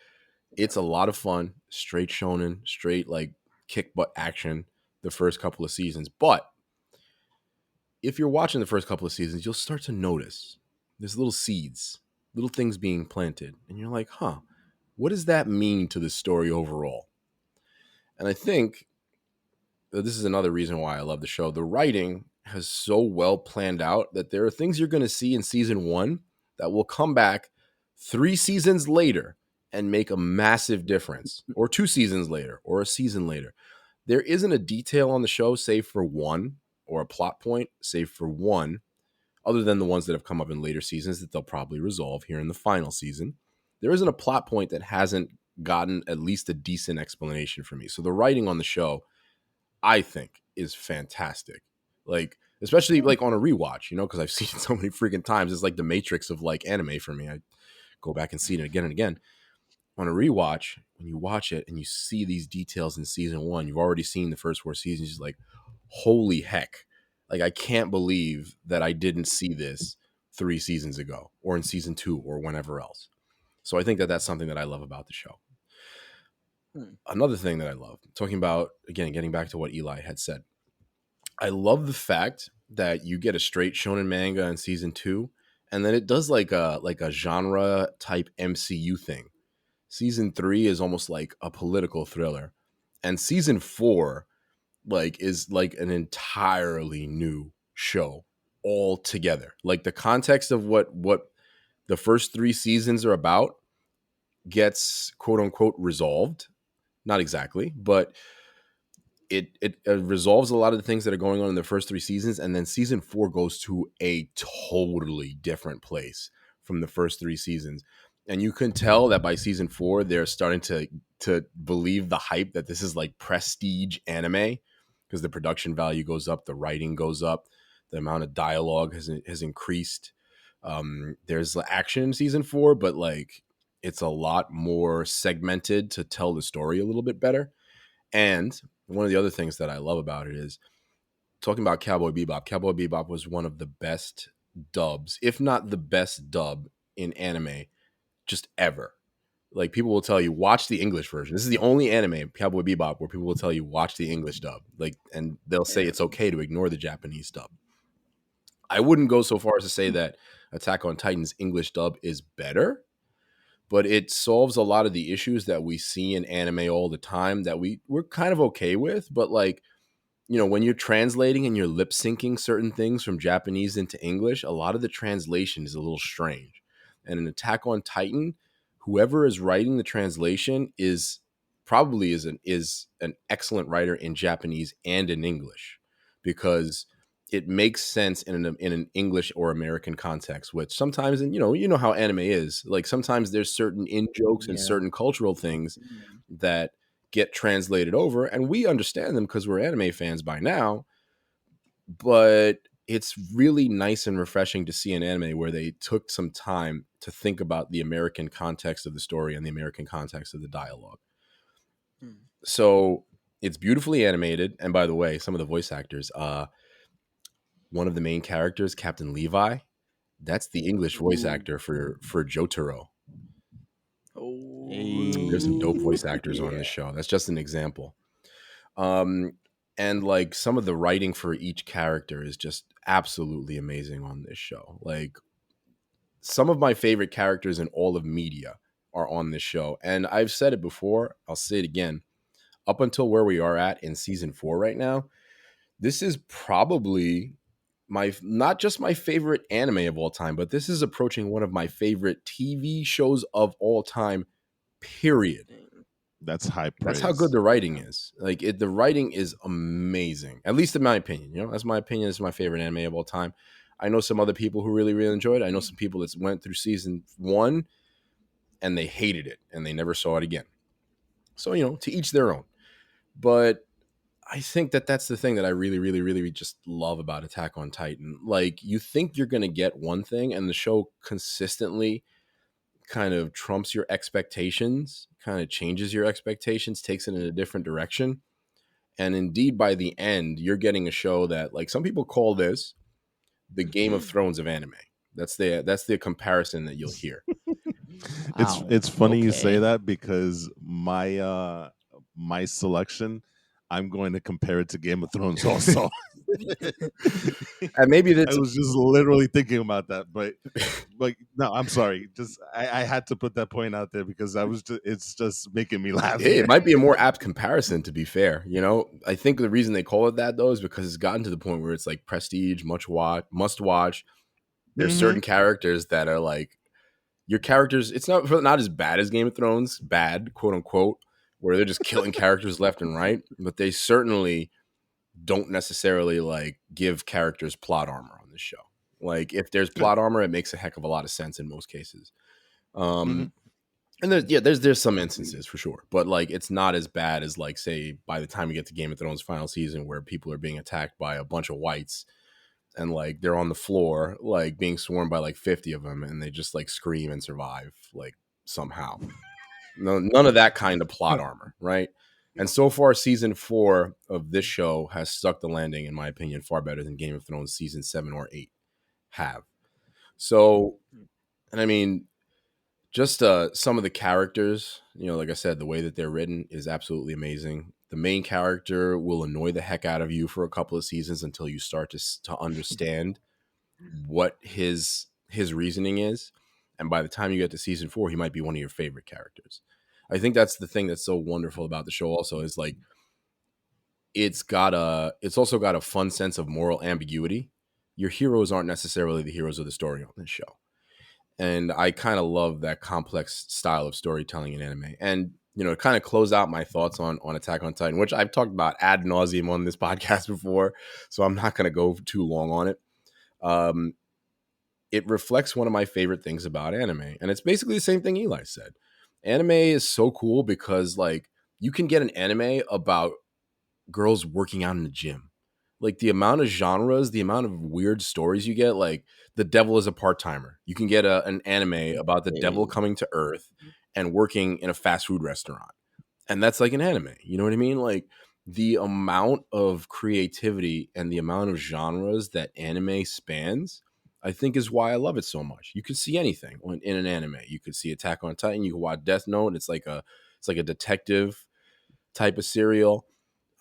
it's a lot of fun, straight shonen, straight like kick butt action the first couple of seasons. But if you're watching the first couple of seasons, you'll start to notice there's little seeds, little things being planted. And you're like, what does that mean to the story overall? And I think that this is another reason why I love the show. The writing has so well planned out that there are things you're going to see in season 1 that will come back 3 seasons later and make a massive difference, or 2 seasons later, or a season later. There isn't a detail on the show, save for one, or a plot point, save for one, other than the ones that have come up in later seasons that they'll probably resolve here in the final season. There isn't a plot point that hasn't gotten at least a decent explanation for me. So the writing on the show, I think, is fantastic. Like, especially like on a rewatch, because I've seen it so many freaking times. It's like the Matrix of like anime for me. I go back and see it again and again. On a rewatch, when you watch it and you see these details in season 1, you've already seen the first 4 seasons. You're like, holy heck. Like, I can't believe that I didn't see this 3 seasons ago or in season 2 or whenever else. So I think that that's something that I love about the show. Another thing that I love, talking about, again, getting back to what Eli had said, I love the fact that you get a straight shonen manga in season 2, and then it does like a genre type MCU thing. Season 3 is almost like a political thriller, and season 4 is like an entirely new show altogether. Like the context of what the first 3 seasons are about gets quote unquote resolved. Not exactly, but it resolves a lot of the things that are going on in the first 3 seasons, and then season 4 goes to a totally different place from the first 3 seasons. And you can tell that by season 4 they're starting to believe the hype that this is like prestige anime, because the production value goes up, the writing goes up, the amount of dialogue has increased. There's action in season 4, but like it's a lot more segmented to tell the story a little bit better. And one of the other things that I love about it is talking about Cowboy Bebop. Cowboy Bebop was one of the best dubs, if not the best dub in anime just ever. Like, people will tell you, watch the English version. This is the only anime, Cowboy Bebop, where people will tell you, watch the English dub. Like, and they'll say it's okay to ignore the Japanese dub. I wouldn't go so far as to say that Attack on Titan's English dub is better, but it solves a lot of the issues that we see in anime all the time that we're kind of okay with. But like, when you're translating and you're lip syncing certain things from Japanese into English, a lot of the translation is a little strange. And in Attack on Titan, whoever is writing the translation is an excellent writer in Japanese and in English, because it makes sense in an English or American context, which sometimes, and you know how anime is, like sometimes there's certain in jokes and certain cultural things that get translated over, and we understand them because we're anime fans by now. But it's really nice and refreshing to see an anime where they took some time to think about the American context of the story and the American context of the dialogue. So it's beautifully animated. And by the way, some of the voice actors, one of the main characters, Captain Levi, that's the English voice actor for Jotaro. There's some dope voice actors on this show. That's just an example. And like some of the writing for each character is just absolutely amazing on this show. Like, some of my favorite characters in all of media are on this show. And I've said it before, I'll say it again. Up until where we are at in season 4 right now, this is probably not just my favorite anime of all time, but this is approaching one of my favorite TV shows of all time, period. That's high praise. That's how good the writing is. Like, the writing is amazing, at least in my opinion. That's my opinion. It's my favorite anime of all time. I know some other people who really, really enjoyed it. I know some people that went through season 1 and they hated it and they never saw it again. So, to each their own. But I think that that's the thing that I really, really, really just love about Attack on Titan. Like, you think you're going to get one thing, and the show consistently kind of trumps your expectations, kind of changes your expectations, takes it in a different direction. And indeed, by the end, you're getting a show that, like, some people call this the Game of Thrones of anime. That's the comparison that you'll hear. It's funny you say that, because my selection, I'm going to compare it to Game of Thrones also. And maybe I was just literally thinking about that, but like, no, I'm sorry. Just I had to put that point out there because it's just making me laugh. It might be a more apt comparison, to be fair. I think the reason they call it that, though, is because it's gotten to the point where it's like prestige, must watch. There's certain characters that are like your characters. It's not as bad as Game of Thrones, bad, quote unquote, where they're just killing characters left and right, but they certainly don't necessarily like give characters plot armor on this show. Like, if there's plot armor, it makes a heck of a lot of sense in most cases. And there's some instances for sure, but like, it's not as bad as, like, say, by the time you get to Game of Thrones final season, where people are being attacked by a bunch of whites and like they're on the floor, like being swarmed by like 50 of them, and they just like scream and survive, like, somehow. None of that kind of plot armor, right? And so far, season 4 of this show has stuck the landing, in my opinion, far better than Game of Thrones season 7 or 8 have. So, and I mean, just some of the characters, like I said, the way that they're written is absolutely amazing. The main character will annoy the heck out of you for a couple of seasons until you start to understand what his reasoning is. And by the time you get to season 4, he might be one of your favorite characters. I think that's the thing that's so wonderful about the show also, is like, it's also got a fun sense of moral ambiguity. Your heroes aren't necessarily the heroes of the story on this show. And I kind of love that complex style of storytelling in anime. And to kind of close out my thoughts on Attack on Titan, which I've talked about ad nauseum on this podcast before, so I'm not going to go too long on it. It reflects one of my favorite things about anime, and it's basically the same thing Eli said. Anime is so cool because like you can get an anime about girls working out in the gym. Like the amount of genres, the amount of weird stories you get, like the devil is a part-timer. You can get an anime about the devil coming to Earth and working in a fast food restaurant. And that's like an anime. You know what I mean? Like the amount of creativity and the amount of genres that anime spans, I think is why I love it so much. You could see anything in an anime. You could see Attack on Titan. You can watch Death Note. It's like a detective type of serial.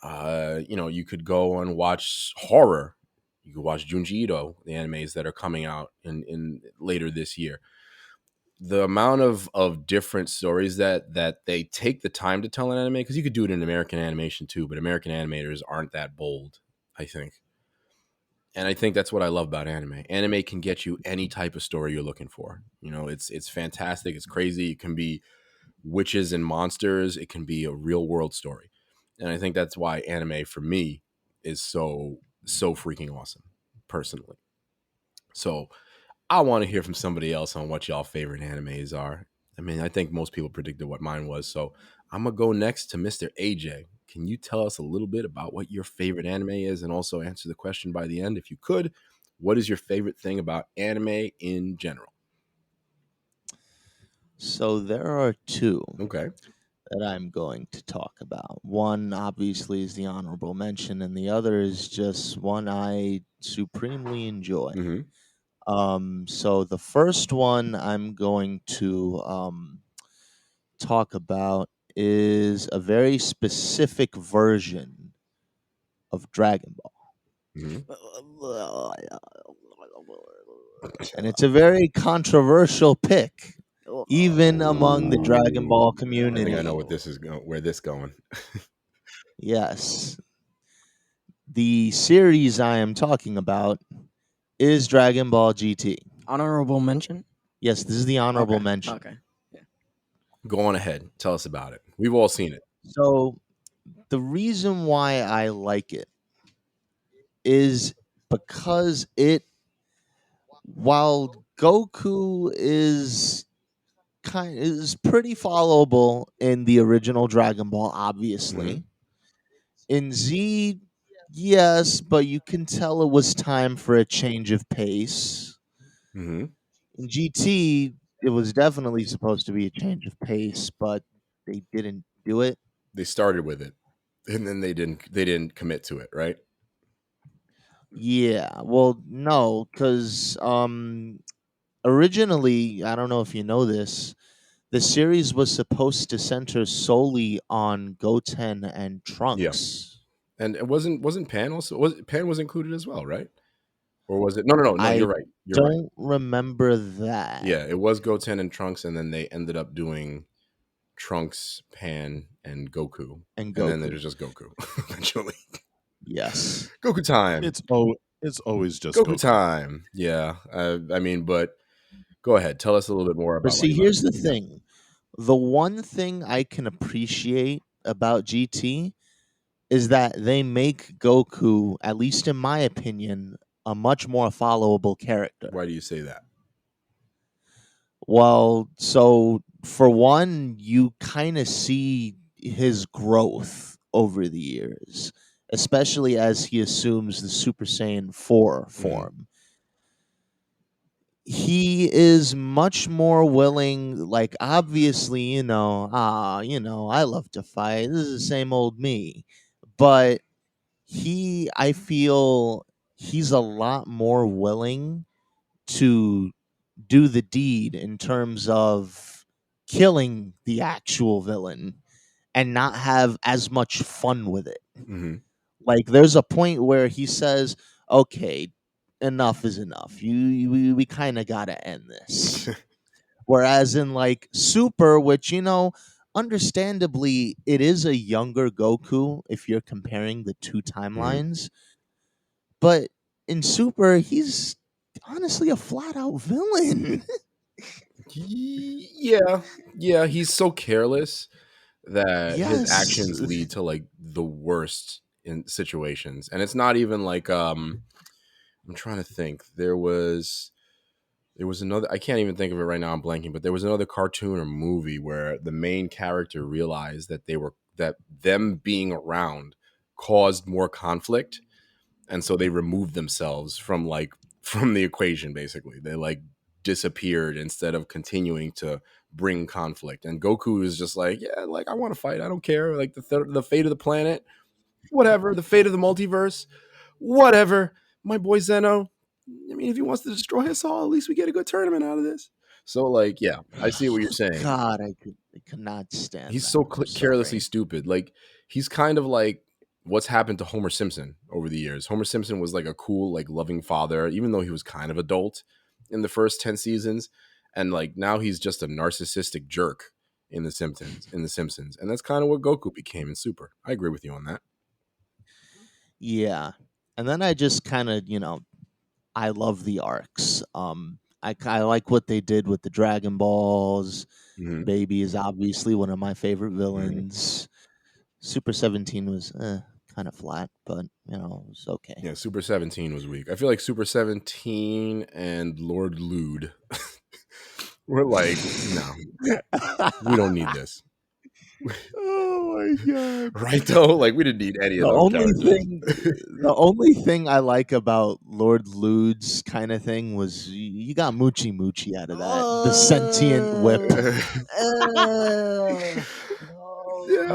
You could go and watch horror. You could watch Junji Ito, the animes that are coming out in later this year. The amount of different stories that they take the time to tell in anime, because you could do it in American animation too, but American animators aren't that bold, I think. And I think that's what I love about anime. Anime can get you any type of story you're looking for. It's fantastic. It's crazy. It can be witches and monsters. It can be a real world story. And I think that's why anime for me is so freaking awesome, personally. So I want to hear from somebody else on what y'all favorite animes are. I mean, I think most people predicted what mine was. So I'm going to go next to Mr. AJ. Can you tell us a little bit about what your favorite anime is, and also answer the question by the end, if you could? What is your favorite thing about anime in general? So there are two. Okay. That I'm going to talk about. One, obviously, is the honorable mention, and the other is just one I supremely enjoy. So the first one I'm going to talk about is a very specific version of Dragon Ball. And it's a very controversial pick, even among the Dragon Ball community. I think I know what this is where this going. Yes. The series I am talking about is Dragon Ball GT. Honorable mention? Yes, this is the honorable mention. Okay. Yeah. Go on ahead. Tell us about it. We've all seen it. So the reason why I like it is because while Goku is pretty followable in the original Dragon Ball, obviously. In Z, yes, but you can tell it was time for a change of pace. In GT, it was definitely supposed to be a change of pace, but they didn't do it. They started with it, and then they didn't commit to it, right? Yeah, well, no, because originally, I don't know if you know this, the series was supposed to center solely on Goten and Trunks. Yeah. And it wasn't Pan also? Pan was included as well, right? Or was it? No, you're right. You're right. I don't remember that. Yeah, it was Goten and Trunks, and then they ended up doing Trunks, Pan, and Goku. And then there's just Goku eventually. Yes. Goku time. It's always just Goku time. Yeah. I mean, but go ahead. Tell us a little bit more about. But see, here's the thing. The one thing I can appreciate about GT is that they make Goku, at least in my opinion, a much more followable character. Why do you say that? Well, so for one, you kind of see his growth over the years, especially as he assumes the Super Saiyan 4 form. He is much more willing, like, obviously, I love to fight. This is the same old me. But I feel he's a lot more willing to do the deed in terms of killing the actual villain and not have as much fun with it. Like, there's a point where he says, okay, enough is enough. We kind of gotta end this. Whereas in like Super, which understandably it is a younger Goku if you're comparing the two timelines, but in Super he's honestly a flat out villain. Yeah, he's so careless that his Yes. actions lead to like the worst in situations. And it's not even like I'm trying to think. There was another, I can't even think of it right now, I'm blanking, but there was another cartoon or movie where the main character realized that them being around caused more conflict, and so they removed themselves from the equation. Basically, they like disappeared instead of continuing to bring conflict. And Goku is just like, yeah, like I want to fight, I don't care, like the fate of the planet, whatever, the fate of the multiverse, whatever. My boy Zeno, I mean, if he wants to destroy us all, at least we get a good tournament out of this. So like, yeah, I see what you're saying. God, I could not stand He's that. so I'm carelessly sorry. stupid. Like, he's kind of like what's happened to Homer Simpson over the years. Homer Simpson was like a cool, like loving father, even though he was kind of adult in the first 10 seasons. And like now he's just a narcissistic jerk in the Simpsons. And that's kind of what Goku became in Super. I agree with you on that. Yeah. And then I just kind of, I love the arcs. I like what they did with the Dragon Balls. Mm-hmm. Baby is obviously one of my favorite Mm-hmm. villains. Super 17 was kind of flat, but it was okay. Yeah, Super 17 was weak. I feel like Super 17 and Lord Lude were like, no, we don't need this. Oh my god! Right though, like we didn't need any of those characters. The only thing I like about Lord Lude's kind of thing was you got Moochie Moochie out of that, the sentient whip. Yeah,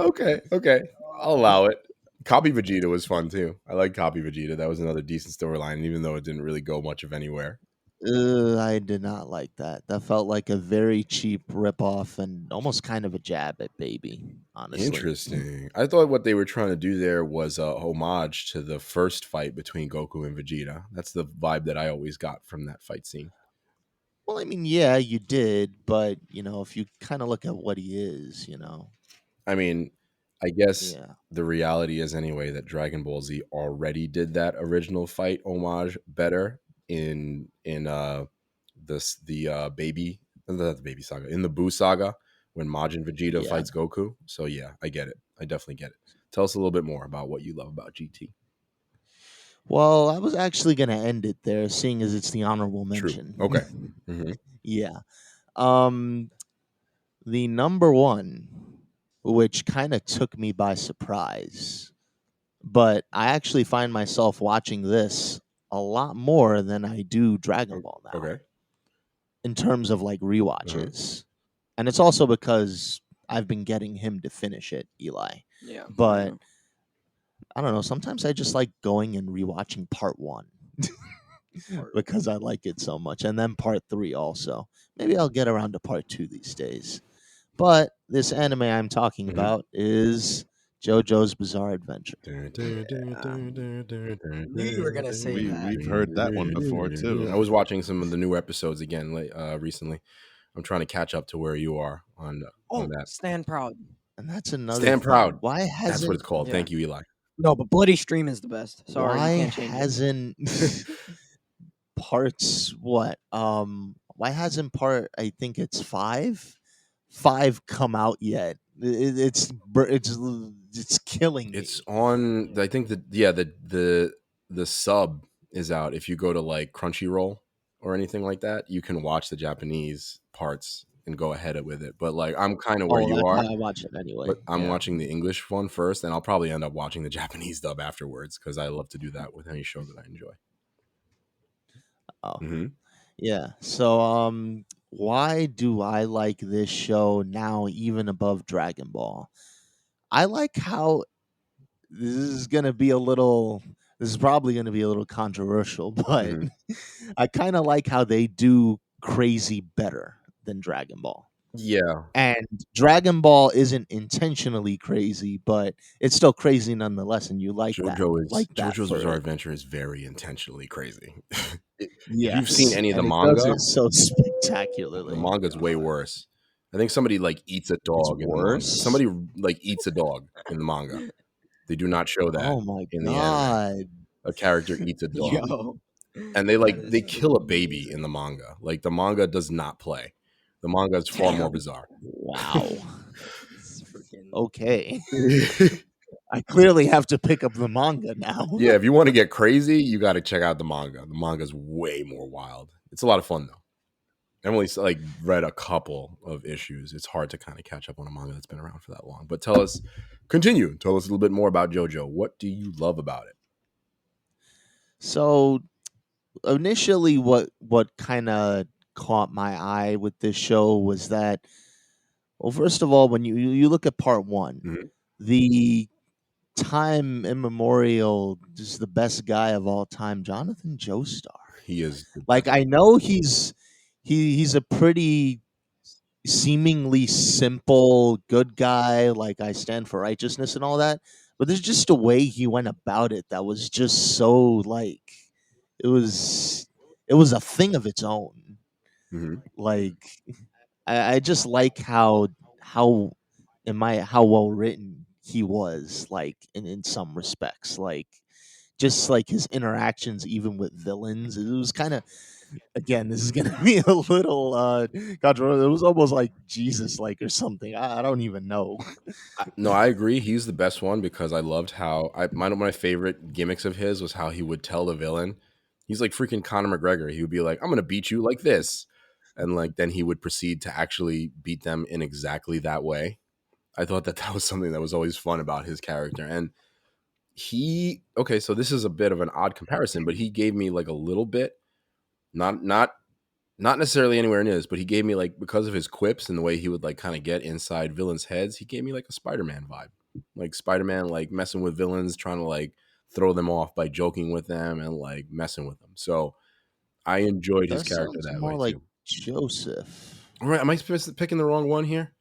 okay, I'll allow it. Copy Vegeta was fun too. I like Copy Vegeta. That was another decent storyline, even though it didn't really go much of anywhere. I did not like that. That felt like a very cheap ripoff and almost kind of a jab at Baby, honestly. Interesting. I thought what they were trying to do there was a homage to the first fight between Goku and Vegeta. That's the vibe that I always got from that fight scene. Well, I mean, yeah, you did, but if you kind of look at what he is, I mean, I guess yeah. the reality is anyway that Dragon Ball Z already did that original fight homage better in the baby, not the baby saga, in the Buu saga when Majin Vegeta Yeah. fights Goku. So yeah, I get it. I definitely get it. Tell us a little bit more about what you love about GT. Well, I was actually going to end it there, seeing as it's the honorable mention. True. Okay. Mm-hmm. Yeah. The number one, which kind of took me by surprise, but I actually find myself watching this a lot more than I do Dragon Ball now. Okay. In terms of like rewatches. And it's also because I've been getting him to finish it, Eli. Yeah. But I don't know, sometimes I just like going and rewatching part 1 because I like it so much, and then part 3 also. Maybe I'll get around to part 2 these days. But this anime I'm talking about is JoJo's Bizarre Adventure. Knew you were gonna say that. We've heard that one before too. I was watching some of the new episodes again recently. I'm trying to catch up to where you are on that. Stand Proud. And that's another Stand thing. Proud. Why hasn't That's what it's called. Yeah. Thank you, Eli. No, but Bloody Stream is the best. Sorry, why you can't change it. hasn't parts why hasn't part, I think it's 5 come out yet? It's killing me. It's on. I think the sub is out. If you go to like Crunchyroll or anything like that, you can watch the Japanese parts and go ahead with it. But like I'm kind of where you that's are. why I watch it anyway. But I'm Yeah. watching the English one first, and I'll probably end up watching the Japanese dub afterwards because I love to do that with any show that I enjoy. Oh. Mm-hmm. Yeah. So why do I like this show now even above Dragon Ball? I like how this is probably going to be a little controversial, but I kind of like how they do crazy better than Dragon Ball. Yeah. And Dragon Ball isn't intentionally crazy, but it's still crazy nonetheless, and you like that. JoJo's for Bizarre it. Adventure is very intentionally crazy. If Yes. you've seen any of the And it manga, does it so spectacularly. the manga's way worse. I think somebody like eats a dog in the manga. worse? Somebody like eats a dog in the manga. They do not show that Oh my in the anime. god! A character eats a dog. Yo. And they kill a baby in the manga. Like the manga does not play. The manga is far more bizarre. Wow. It's freaking Okay. I clearly have to pick up the manga now. Yeah, if you want to get crazy, you got to check out the manga. The manga is way more wild. It's a lot of fun though. I've only read a couple of issues. It's hard to kind of catch up on a manga that's been around for that long. But tell us a little bit more about JoJo. What do you love about it? So initially, what kind of caught my eye with this show was that, well, first of all, when you look at part one, Mhm. the time immemorial, just the best guy of all time, Jonathan Joestar. He is Like, I know he's a pretty seemingly simple good guy, like I stand for righteousness and all that, but there's just a way he went about it that was just so like it was a thing of its own. Mhm. Like I just like how how well written he was, like in some respects, like just like his interactions even with villains. It was kind of, again, this is gonna be a little controversial. It was almost like Jesus like or something. I don't even know. No, I agree. He's the best one because I loved how one of my favorite gimmicks of his was how he would tell the villain. He's like freaking Conor McGregor. He would be like, "I'm gonna beat you like this," and like then he would proceed to actually beat them in exactly that way. I thought that was something that was always fun about his character. And okay, so this is a bit of an odd comparison, but he gave me like a little bit, not necessarily anywhere near this, but he gave me like, because of his quips and the way he would like kind of get inside villains' heads, he gave me like a Spider-Man vibe. Like Spider-Man like messing with villains, trying to like throw them off by joking with them and like messing with them. So I enjoyed his That character sounds that more way like too. Joseph. All right, am I picking the wrong one here?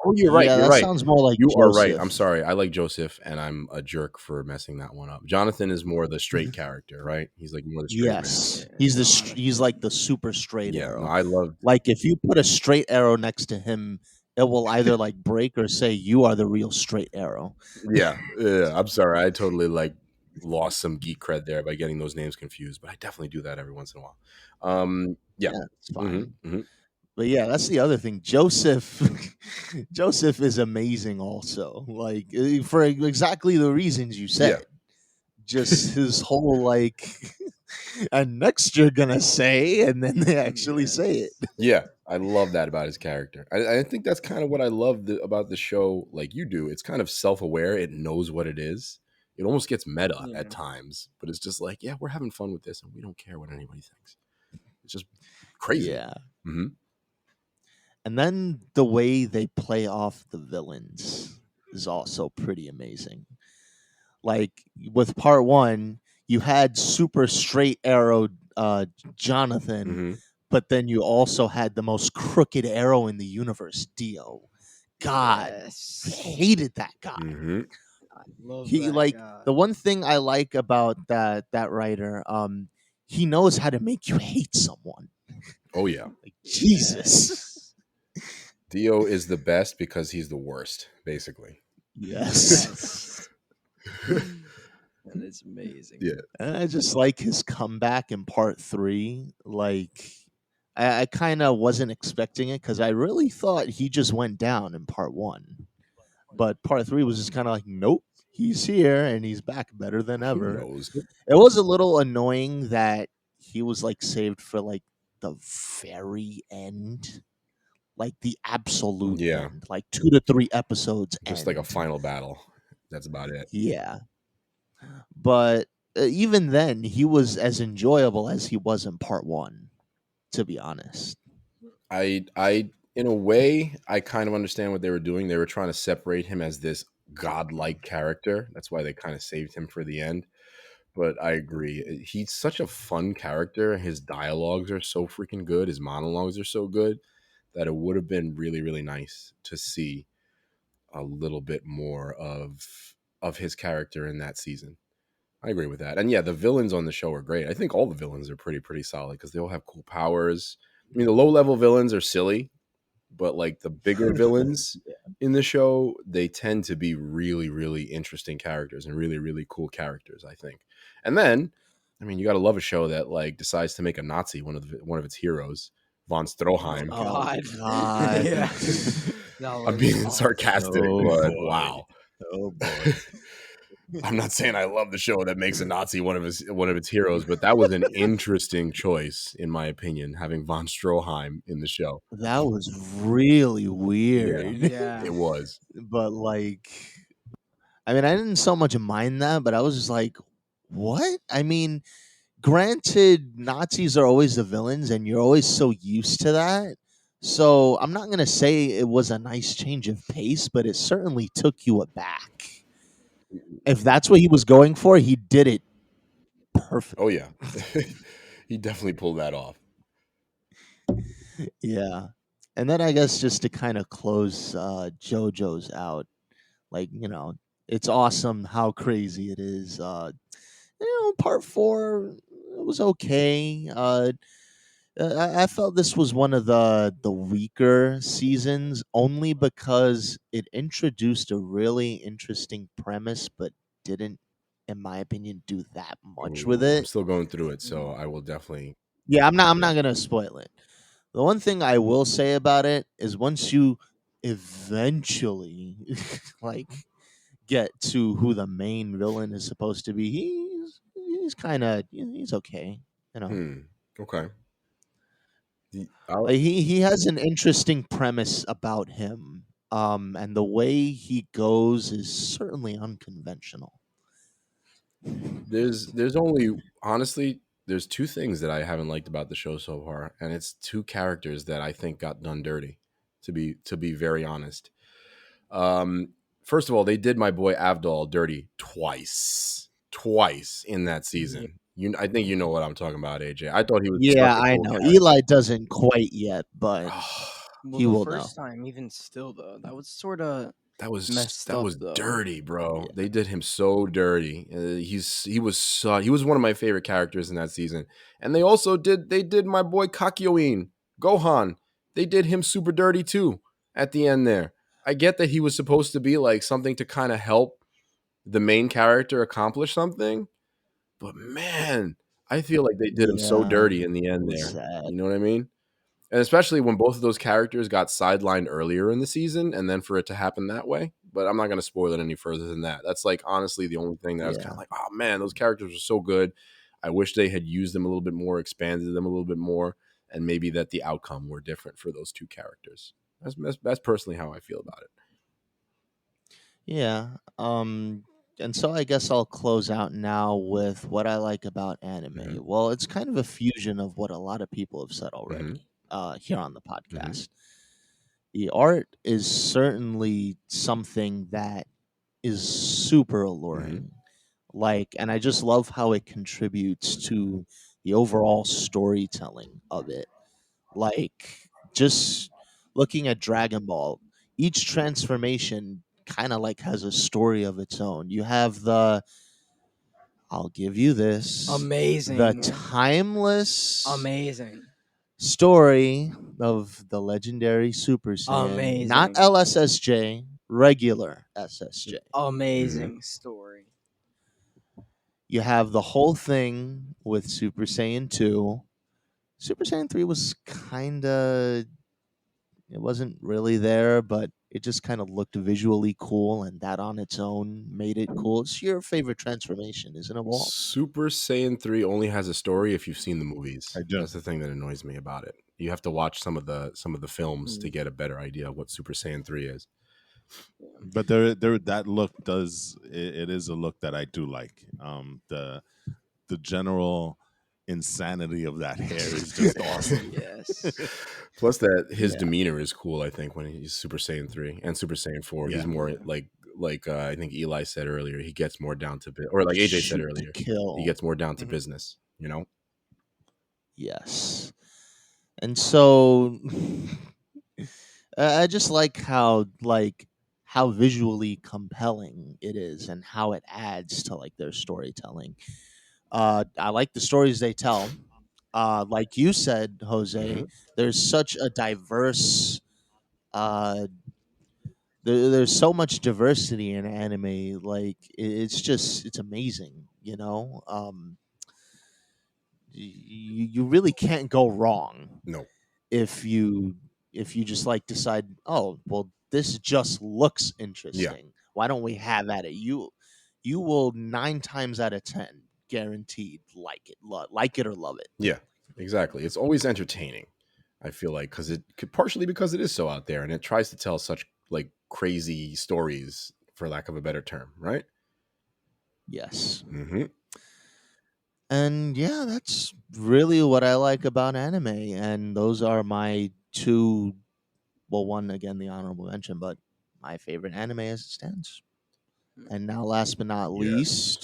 Oh, you're right. Yeah, You're that right. sounds more like You are right. Joseph. I'm sorry. I like Joseph, and I'm a jerk for messing that one up. Jonathan is more the straight character, right? He's like more the straight man. Yes, Yeah, he's like the super straight Yeah. No, arrow. I love. Like if you put a straight arrow next to him, it will either like break or say you are the real straight arrow. Yeah. Yeah. I'm sorry. I totally like lost some geek cred there by getting those names confused, but I definitely do that every once in a while. Yeah. Yeah, it's hmm fine. hmm But yeah, that's the other thing. Joseph, Joseph is amazing. Also, like for exactly the reasons you Yeah. said. Just his whole like, and next you're gonna say, and then they actually say it. Yeah, I love that about his character. I think that's kind of what I love about the show. Like you do, it's kind of self-aware. It knows what it is. It almost gets meta yeah. at times, but it's just like, yeah, we're having fun with this, and we don't care what anybody thinks. It's just crazy. Yeah. hmm And then the way they play off the villains is also pretty amazing. Like with part one, you had super straight arrow Jonathan, hmm but then you also had the most crooked arrow in the universe, Dio. God, Yes. hated that guy. hmm I love He that like guy. the one thing I like about that writer, he knows how to make you hate someone. Oh yeah, Like Jesus. Dio is the best because he's the worst, basically. Yes. And it's amazing. Yeah. And I just like his comeback in part three. Like, I kind of wasn't expecting it because I really thought he just went down in part one. But part three was just kind of like, nope, he's here and he's back better than He ever. knows. It was a little annoying that he was like saved for like the very end, like the absolute Yeah, end, like 2 to 3 episodes just end. like a final battle. That's about it. Yeah. But even then, he was as enjoyable as he was in part one, to be honest. I in a way, I kind of understand what they were doing. They were trying to separate him as this godlike character. That's why they kind of saved him for the end. But I agree. He's such a fun character. His dialogues are so freaking good. His monologues are so good that it would have been really, really nice to see a little bit more of his character in that season. I agree with that. And yeah, the villains on the show are great. I think all the villains are pretty solid because they all have cool powers. I mean, the low level villains are silly, but like the bigger villains in the show, they tend to be really, really interesting characters and really, really cool characters, I think. And then, I mean, you got to love a show that like decides to make a Nazi one of its heroes. von Oh Stroheim. Oh God. God. Yeah. That I'm was being awful. sarcastic, Oh but boy. wow. Oh boy. I'm not saying I love the show that makes a Nazi one of its heroes, but that was an interesting choice, in my opinion, having von Stroheim in the show. That was really Yeah, weird. Yeah. it was. But like, I mean, I didn't so much mind that, but I was just like, what? I mean, granted, Nazis are always the villains, and you're always so used to that. So I'm not gonna say it was a nice change of pace, but it certainly took you aback. If that's what he was going for, he did it Oh perfectly. yeah, he definitely pulled that off. Yeah. And then I guess just to kind of close JoJo's out, like, it's awesome how crazy it is. Part four, it was okay. I felt this was one of the weaker seasons only because it introduced a really interesting premise, but didn't, in my opinion, do that much with Ooh, I'm it. still going through it, so I will definitely. Yeah, I'm Yeah. not gonna spoil it. The one thing I will say about it is once you eventually like get to who the main villain is supposed to be, he's kind of he's okay, you know. Okay. Like he has an interesting premise about him, and the way he goes is certainly unconventional. There's only honestly there's two things that I haven't liked about the show so far, and it's two characters that I think got done dirty. To be very honest, um, first of all, they did my boy Avdol dirty twice in that Yeah. season. I think you know what I'm talking about, AJ. I thought he was such Yeah, a I cool know. character. Eli doesn't quite yet, but Well, he the will know. first time, even still though, that was sort of messed That up was though. dirty, bro. Yeah. They did him so dirty. He was one of my favorite characters in that season. And they did my boy Kakyoin, Gohan. They did him super dirty too at the end there. I get that he was supposed to be like something to kind of help the main character accomplish something, but man, I feel like they did him so Yeah, dirty in the it end was there. sad. You know what I mean? And especially when both of those characters got sidelined earlier in the season and then for it to happen that way. But I'm not going to spoil it any further than that. That's like honestly the only thing that I was kind of Yeah. like, oh man, those characters are so good. I wish they had used them a little bit more, expanded them a little bit more, and maybe that the outcome were different for those two characters. That's personally how I feel about it. Yeah. And so I guess I'll close out now with what I like about anime. Mm-hmm. Well, it's kind of a fusion of what a lot of people have said Mm-hmm. already here on the Mm-hmm. podcast. The art is certainly something that is super alluring. Like, and I just love how it contributes to the overall storytelling of it. Like, just looking at Dragon Ball, each transformation kind of like has a story of its own. You have I'll give you this, the Amazing, timeless amazing, story of the legendary Super Saiyan, not amazing, LSSJ, regular SSJ. Mm-hmm. amazing story. You have the whole thing with Super Saiyan 2. Super Saiyan 3 was kind of, it wasn't really there, but it just kind of looked visually cool, and that on its own made it cool. It's your favorite transformation, isn't it, Walt? Super Saiyan 3 only has a story if you've seen the I movies. do. That's the thing that annoys me about it. You have to watch some of the films to Mm. get a better idea of what Super Saiyan 3 is. But there that look does it is a look that I do like. The general insanity of that hair is just awesome. Yes. Plus that his Yeah. demeanor is cool, I think, when he's Super Saiyan 3 and Super Saiyan 4. He's Yeah. more like I think Eli said earlier, he gets more down to or like AJ said Shoot to earlier, he kill. gets more down to Mhm. business, you know? Yes. And so I just like how visually compelling it is and how it adds to like their storytelling. I like the stories they tell. Like you said, Jose, Mhm. there's such a diverse uh there's so much diversity in anime. Like it's amazing, you know. You really can't go wrong. No. if you just like decide, oh well, this just looks Yeah. interesting, why don't we have at it, you will 9 times out of 10 guaranteed like it, like it or love it. Yeah, exactly. It's always entertaining. I feel like because it could partially because it is so out there and it tries to tell such like crazy stories, for lack of a better term, right? Yes. Mm-hmm. And yeah, that's really what I like about anime. And those are my two, well, one again, the honorable mention, but my favorite anime as it stands. And now, last but not Yes. least,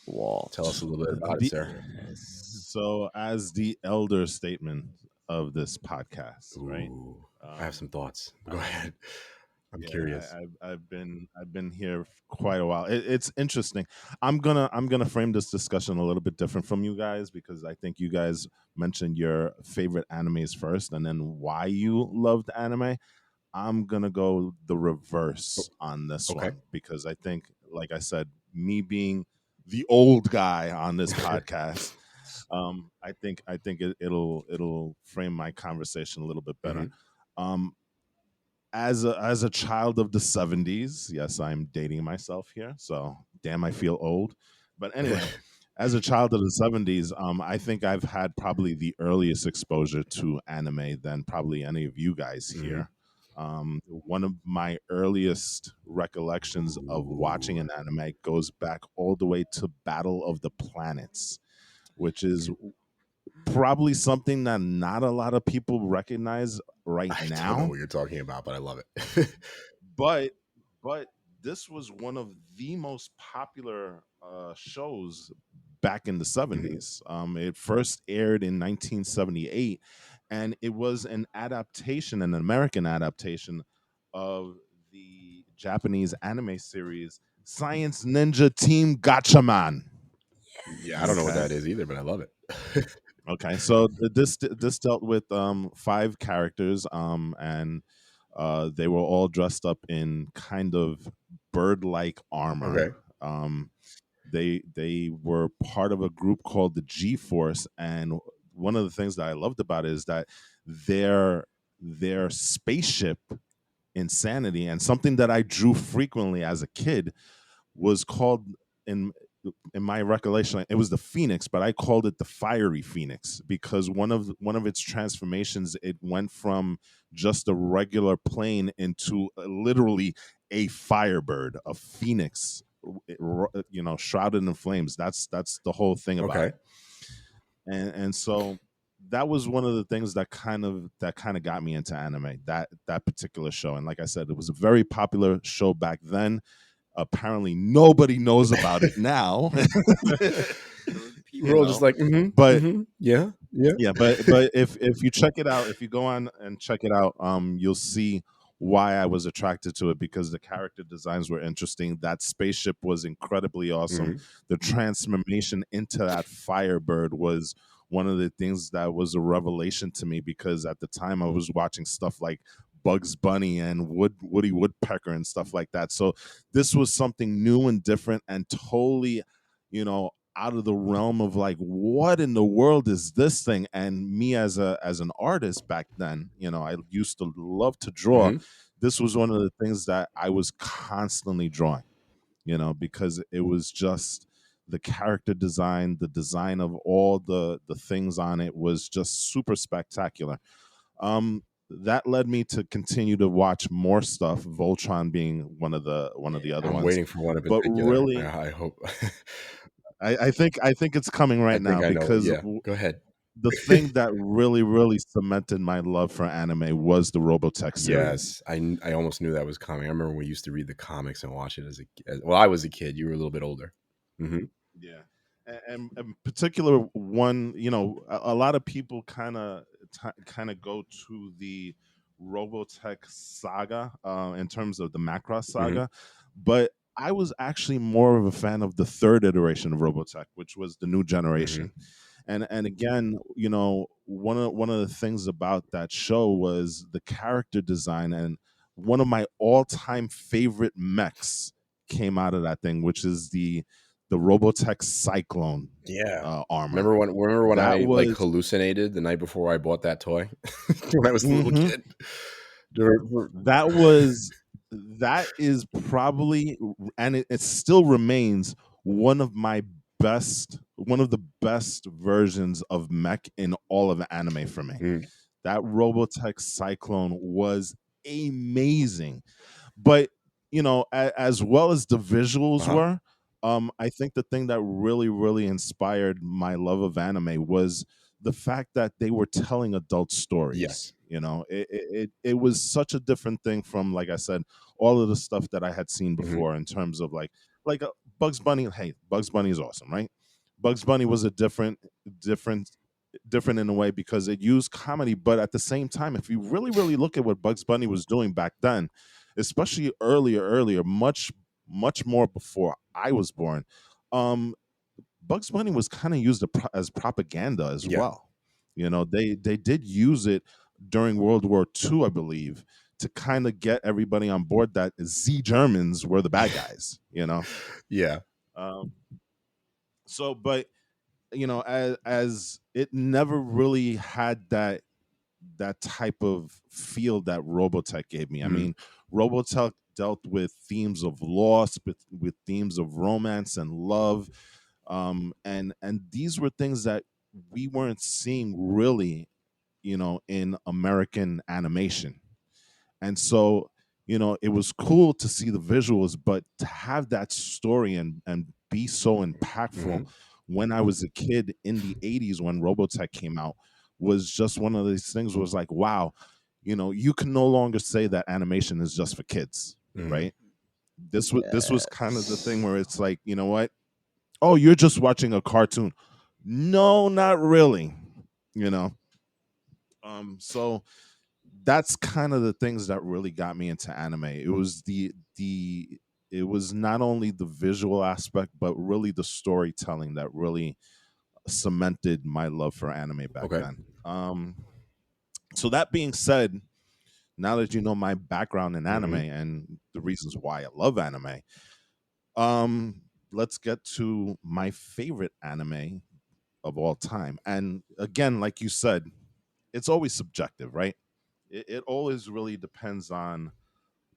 Tell us Walt. a little bit about it, The, sir. so, as the elder statement of this podcast, right? Ooh, I have some thoughts. Go ahead. I'm Yeah, curious. I've been here quite a while. It's interesting. I'm gonna frame this discussion a little bit different from you guys because I think you guys mentioned your favorite animes first and then why you loved anime. I'm gonna go the reverse on this Okay. one because I think, like I said, me being the old guy on this podcast, I think it'll frame my conversation a little bit better. Um, as a child of the 70s, yes, I'm dating myself here, so damn, I feel old. But anyway, as a child of the 70s, I think I've had probably the earliest exposure to anime than probably any of you guys here. One of my earliest recollections of watching an anime goes back all the way to Battle of the Planets, which is probably something that not a lot of people recognize right I don't know now. what you're talking about, but I love it. But this was one of the most popular shows back in the 70s. It first aired in 1978, and it was an adaptation, an American adaptation of the Japanese anime series Science Ninja Team Gatchaman. Yeah, I don't know what Okay. that is either, but I love it. Okay, so this dealt with 5 characters, and they were all dressed up in kind of bird-like armor. Okay. Um, they were part of a group called the G Force, and one of the things that I loved about it is that their spaceship insanity and something that I drew frequently as a kid was called in my recollection it was the Phoenix, but I called it the Fiery Phoenix because one of its transformations, it went from just a regular plane into literally a firebird, a phoenix, shrouded in flames. That's the whole thing about Okay. it. And so that was one of the things that kind of got me into anime, that particular show. And like I said, it was a very popular show back then. Apparently nobody knows about it now. We're all just like, But yeah, yeah. yeah, but if you check it out, if you go on and check it out, you'll see why I was attracted to it because the character designs were interesting. That spaceship was incredibly awesome. The transformation into that Firebird was one of the things that was a revelation to me because at the time I was watching stuff like Bugs Bunny and Woody Woodpecker and stuff like that. So this was something new and different and totally, out of the realm of like what in the world is this thing. And me as an artist back then, I used to love to draw. This was one of the things that I was constantly drawing, because it was just the character design, the design of all the things on it was just super spectacular. That led me to continue to watch more stuff, Voltron being one of the other I'm ones. waiting for one in But particular. really, I hope. I think it's coming I right think now I know. because Yeah, go ahead. the thing that really cemented my love for anime was the Robotech series. Yes, I almost knew that was coming. I remember we used to read the comics and watch it well, I was a kid. You were a little bit older. Yeah, and particular one, a lot of people kind of go to the Robotech saga in terms of the Macross saga, but I was actually more of a fan of the third iteration of Robotech, which was the new generation. And again, one of the things about that show was the character design, and one of my all-time favorite mechs came out of that thing, which is the the Robotech Cyclone armor. Remember when That I like was hallucinated the night before I bought that toy when I was a little kid? that is probably, and it still remains one of the best versions of mech in all of anime for me. That Robotech Cyclone was amazing. But as well as the visuals were, I think the thing that really, really inspired my love of anime was the fact that they were telling adult stories. Yes. It was such a different thing from, like I said, all of the stuff that I had seen before in terms of like Bugs Bunny. Hey, Bugs Bunny is awesome, right? Bugs Bunny was a different in a way because it used comedy, but at the same time, if you really, really look at what Bugs Bunny was doing back then, especially earlier, much more before I was born, Bugs Bunny was kind of used as propaganda as well. They did use it during World War II, I believe, to kind of get everybody on board that Z Germans were the bad guys. Yeah. So, but as it never really had that type of feel that Robotech gave me. I mean, Robotech dealt with themes of loss, with themes of romance and love, and these were things that we weren't seeing really, in American animation. And so, it was cool to see the visuals, but to have that story and be so impactful when I was a kid in the 80s when Robotech came out was just one of these things was like, wow, you can no longer say that animation is just for kids, right? This was kind of the thing where it's like, you know what? Oh, you're just watching a cartoon. No, not really. So that's kind of the things that really got me into anime. It was it was not only the visual aspect, but really the storytelling that really cemented my love for anime back then. So that being said, now that you know my background in anime and the reasons why I love anime, let's get to my favorite anime of all time. And again, like you said, it's always subjective, right? It always really depends on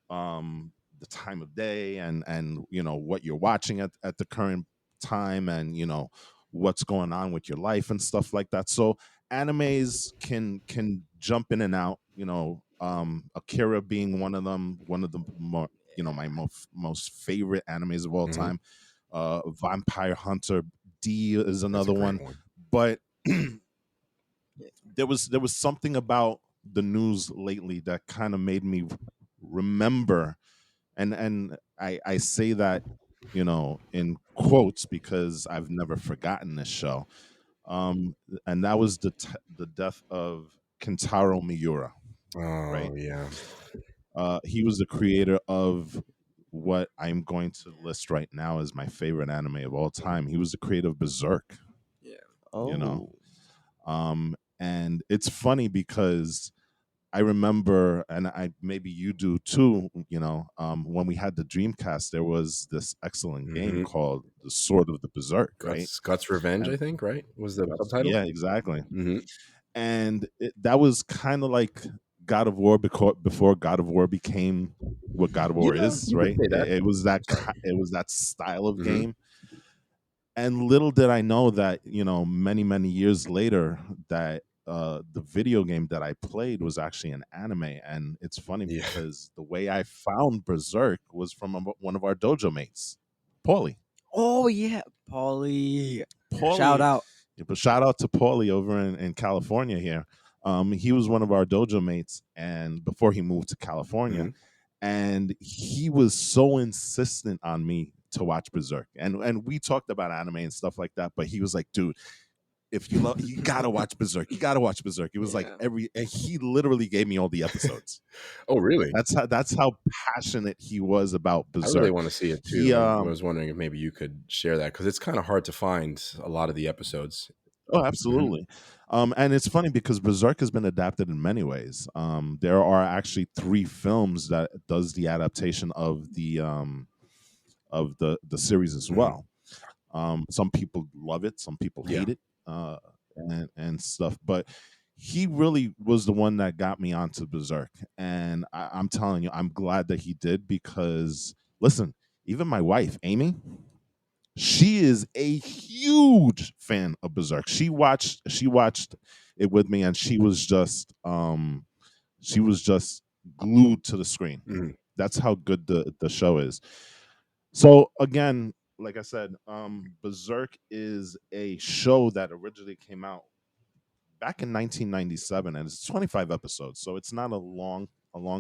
the time of day and what you're watching at the current time and what's going on with your life and stuff like that. So animes can jump in and out. Akira being one of them, one of the more my most favorite animes of all time. Vampire Hunter D is another one. But there was something about the news lately that kind of made me remember, and I say that in quotes because I've never forgotten this show, and that was the death of Kentaro Miura. Oh yeah. He was the creator of what I'm going to list right now as my favorite anime of all time. He was the creator of Berserk. And it's funny because I remember, and I maybe you do too, when we had the Dreamcast, there was this excellent game called The Sword of the Berserk, right? Guts Revenge, I think, right? Was the subtitle? Yeah, exactly. And that was kind of like God of War before God of War became what God of War is, right? It was that style of game. And little did I know that, many, many years later that the video game that I played was actually an anime. And it's funny because the way I found Berserk was from one of our dojo mates, Paulie. Oh yeah, Paulie. Paulie. Shout out. But shout out to Paulie over in California here. He was one of our dojo mates, and before he moved to California, and he was so insistent on me to watch Berserk, and we talked about anime and stuff like that. But he was like, "Dude, if you love, you gotta watch Berserk. You gotta watch Berserk." It was like and he literally gave me all the episodes. Oh, really? That's how passionate he was about Berserk. I really want to see it too. I was wondering if maybe you could share that because it's kind of hard to find a lot of the episodes. Oh, absolutely. And it's funny because Berserk has been adapted in many ways. There are actually 3 films that does the adaptation of the series as well. Some people love it, some people Yeah. hate it, and stuff. But he really was the one that got me onto Berserk, and I'm telling you, I'm glad that he did, because listen, even my wife, Amy, she is a huge fan of Berserk. She watched it with me, and she was just glued to the screen. Mhm. That's how good the show is. So again, like I said, Berserk is a show that originally came out back in 1997, and it's 25 episodes, so it's not a long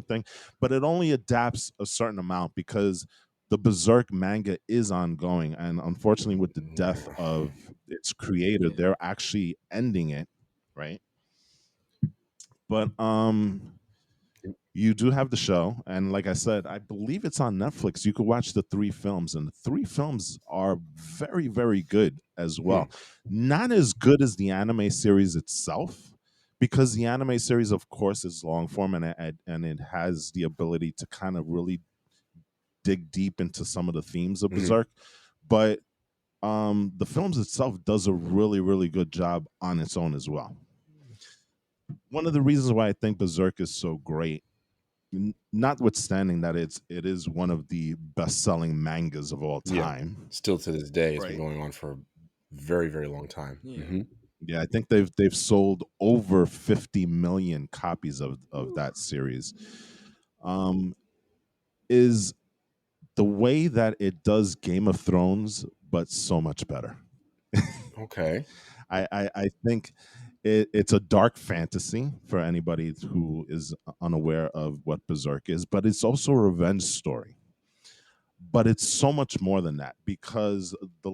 thing, but it only adapts a certain amount because the Berserk manga is ongoing, and unfortunately, with the death of its creator, Yeah. they're actually ending it, right? But you do have the show, and like I said, I believe it's on Netflix. You could watch the 3 films, and the 3 films are very, very good as Hmm. well. Not as good as the anime series itself, because the anime series, of course, is long form, and it has the ability to kind of really dig deep into some of the themes of Hmm. Berserk. But the films itself does a really, really good job on its own as well. One of the reasons why I think Berserk is so great, notwithstanding that it is one of the best-selling mangas of all Yeah. time, Still to this day, it's been right? going on for a very, very long time. Yeah. Hmm. Yeah, I think they've sold over 50 million copies of that series. Um, is the way that it does Game of Thrones, but so much better. Okay. I think it's a dark fantasy for anybody who is unaware of what Berserk is, but it's also a revenge story. But it's so much more than that, because the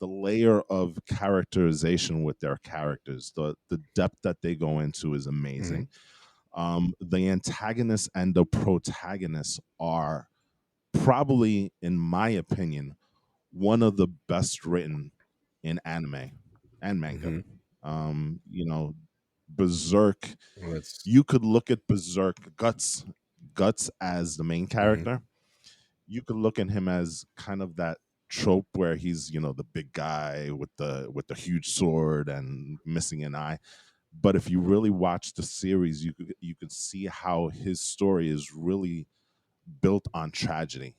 layer of characterization with their characters, the depth that they go into is Hmm. amazing. The antagonists and the protagonists are probably, in my opinion, one of the best written in anime and manga. Hmm. Berserk. Well, that's. You could look at Berserk Guts as the main Hmm. character. You could look at him as kind of that trope where he's the big guy with the huge sword and missing an eye. But if you really watch the series, you could see how his story is really built on tragedy,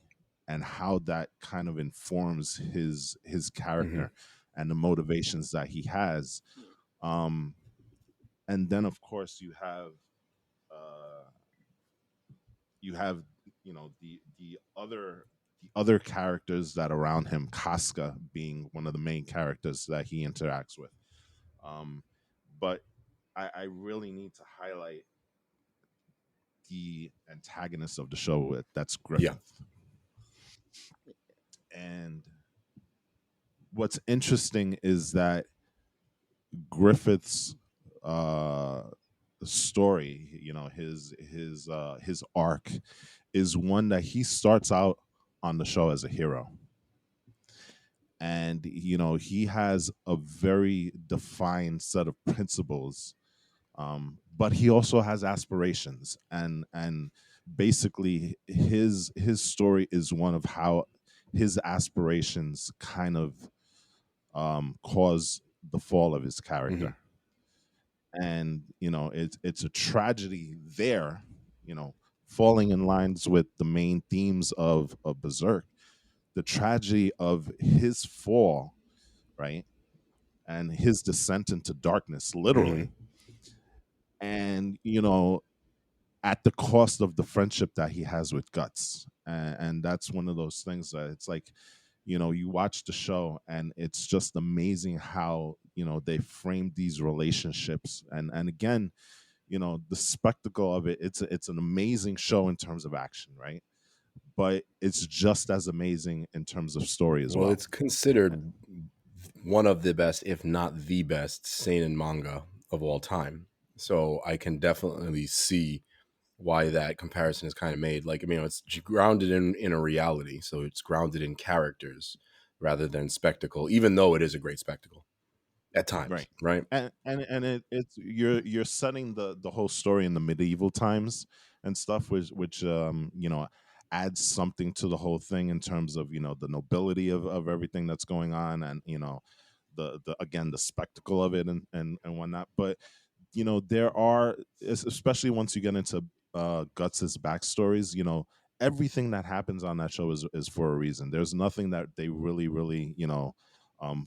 and how that kind of informs his Hmm. character and the motivations that he has. um and then of course uh you have the other characters that are around him, Casca being one of the main characters that he interacts with. But I really need to highlight the antagonist of the show. That's Yeah. Griffith. And what's interesting is that Griffith's uh story, his arc, is one that he starts out on the show as a hero. And he has a very defined set of principles, but he also has aspirations, and basically his story is one of how his aspirations kind of cause the fall of his Hmm. character. And it's a tragedy there, you know falling in lines with the main themes of Berserk, the tragedy of his fall, right, and his descent into darkness, Hmm. literally. And at the cost of the friendship that he has with Guts. And that's one of those things that it's like, you watch the show, and it's just amazing how they framed these relationships. And again, the spectacle of it, it's an amazing show in terms of action, right? But it's just as amazing in terms of story as Well, well. it's considered one of the best, if not the best, seinen manga of all time. So I can definitely see why that comparison is kind of made. Like, I mean, it's grounded in a reality, so it's grounded in characters rather than spectacle. Even though it is a great spectacle at times, Right. right? And it's you're setting the whole story in the medieval times and stuff, which adds something to the whole thing in terms of, the nobility of everything that's going on, and the again, the spectacle of it, and whatnot. But there are, especially once you get into Guts's backstories, everything that happens on that show is for a reason. There's nothing that they really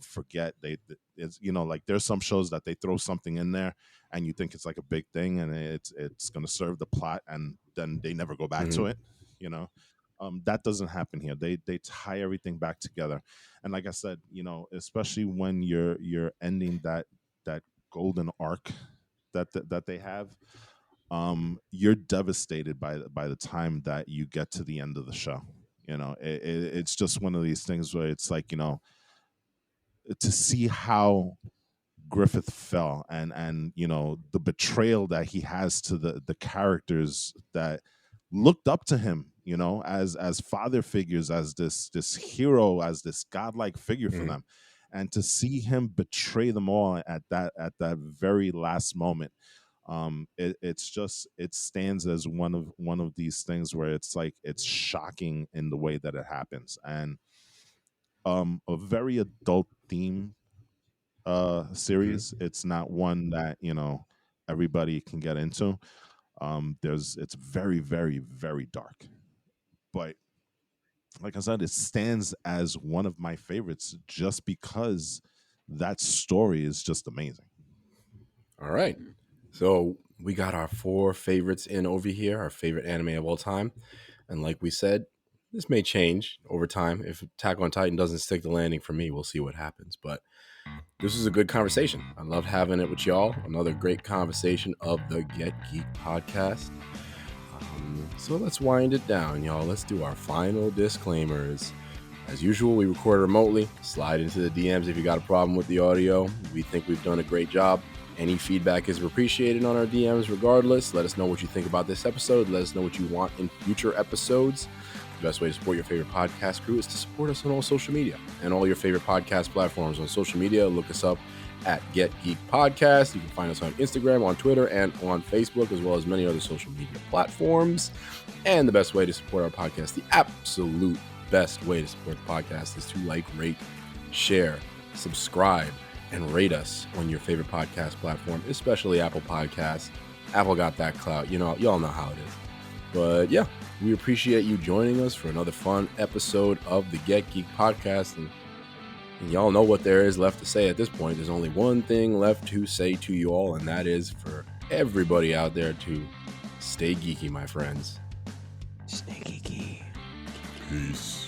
forget. It's, like, there's some shows that they throw something in there and you think it's like a big thing and it's going to serve the plot, and then they never go back to it. That doesn't happen here. They tie everything back together, and like I said, especially when you're ending that golden arc that they have, you're devastated by the time that you get to the end of the show. It's just one of these things where it's like, to see how Griffith fell, and the betrayal that he has to the characters that looked up to him, as father figures, as this hero, as this godlike figure for them, and to see him betray them all at that very last moment. It stands as one of these things where it's like, it's shocking in the way that it happens, and a very adult theme series. It's not one that everybody can get into. It's very, very, very dark, but like I said, it stands as one of my favorites just because that story is just amazing. All right, so we got our 4 favorites in over here, our favorite anime of all time, and like we said, this may change over time. If Attack on Titan doesn't stick the landing for me, we'll see what happens. But this was a good conversation. I loved having it with y'all. Another great conversation of the Get Geek podcast. So let's wind it down, y'all. Let's do our final disclaimers. As usual, we record remotely. Slide into the DMs if you got a problem with the audio. We think we've done a great job. Any feedback is appreciated on our DMs regardless. Let us know what you think about this episode. Let us know what you want in future episodes. The best way to support your favorite podcast crew is to support us on all social media and all your favorite podcast platforms. On social media, look us up at Get Geek Podcast. You can find us on Instagram, on Twitter, and on Facebook, as well as many other social media platforms. And the best way to support our podcast, the absolute best way to support the podcast, is to like, rate, share, subscribe, and rate us on your favorite podcast platform, especially Apple Podcasts. Apple got that clout. Y'all know how it is. But yeah, we appreciate you joining us for another fun episode of the Get Geek podcast. And y'all know what there is left to say at this point. There's only one thing left to say to you all, and that is for everybody out there to stay geeky, my friends. Stay geeky. Peace.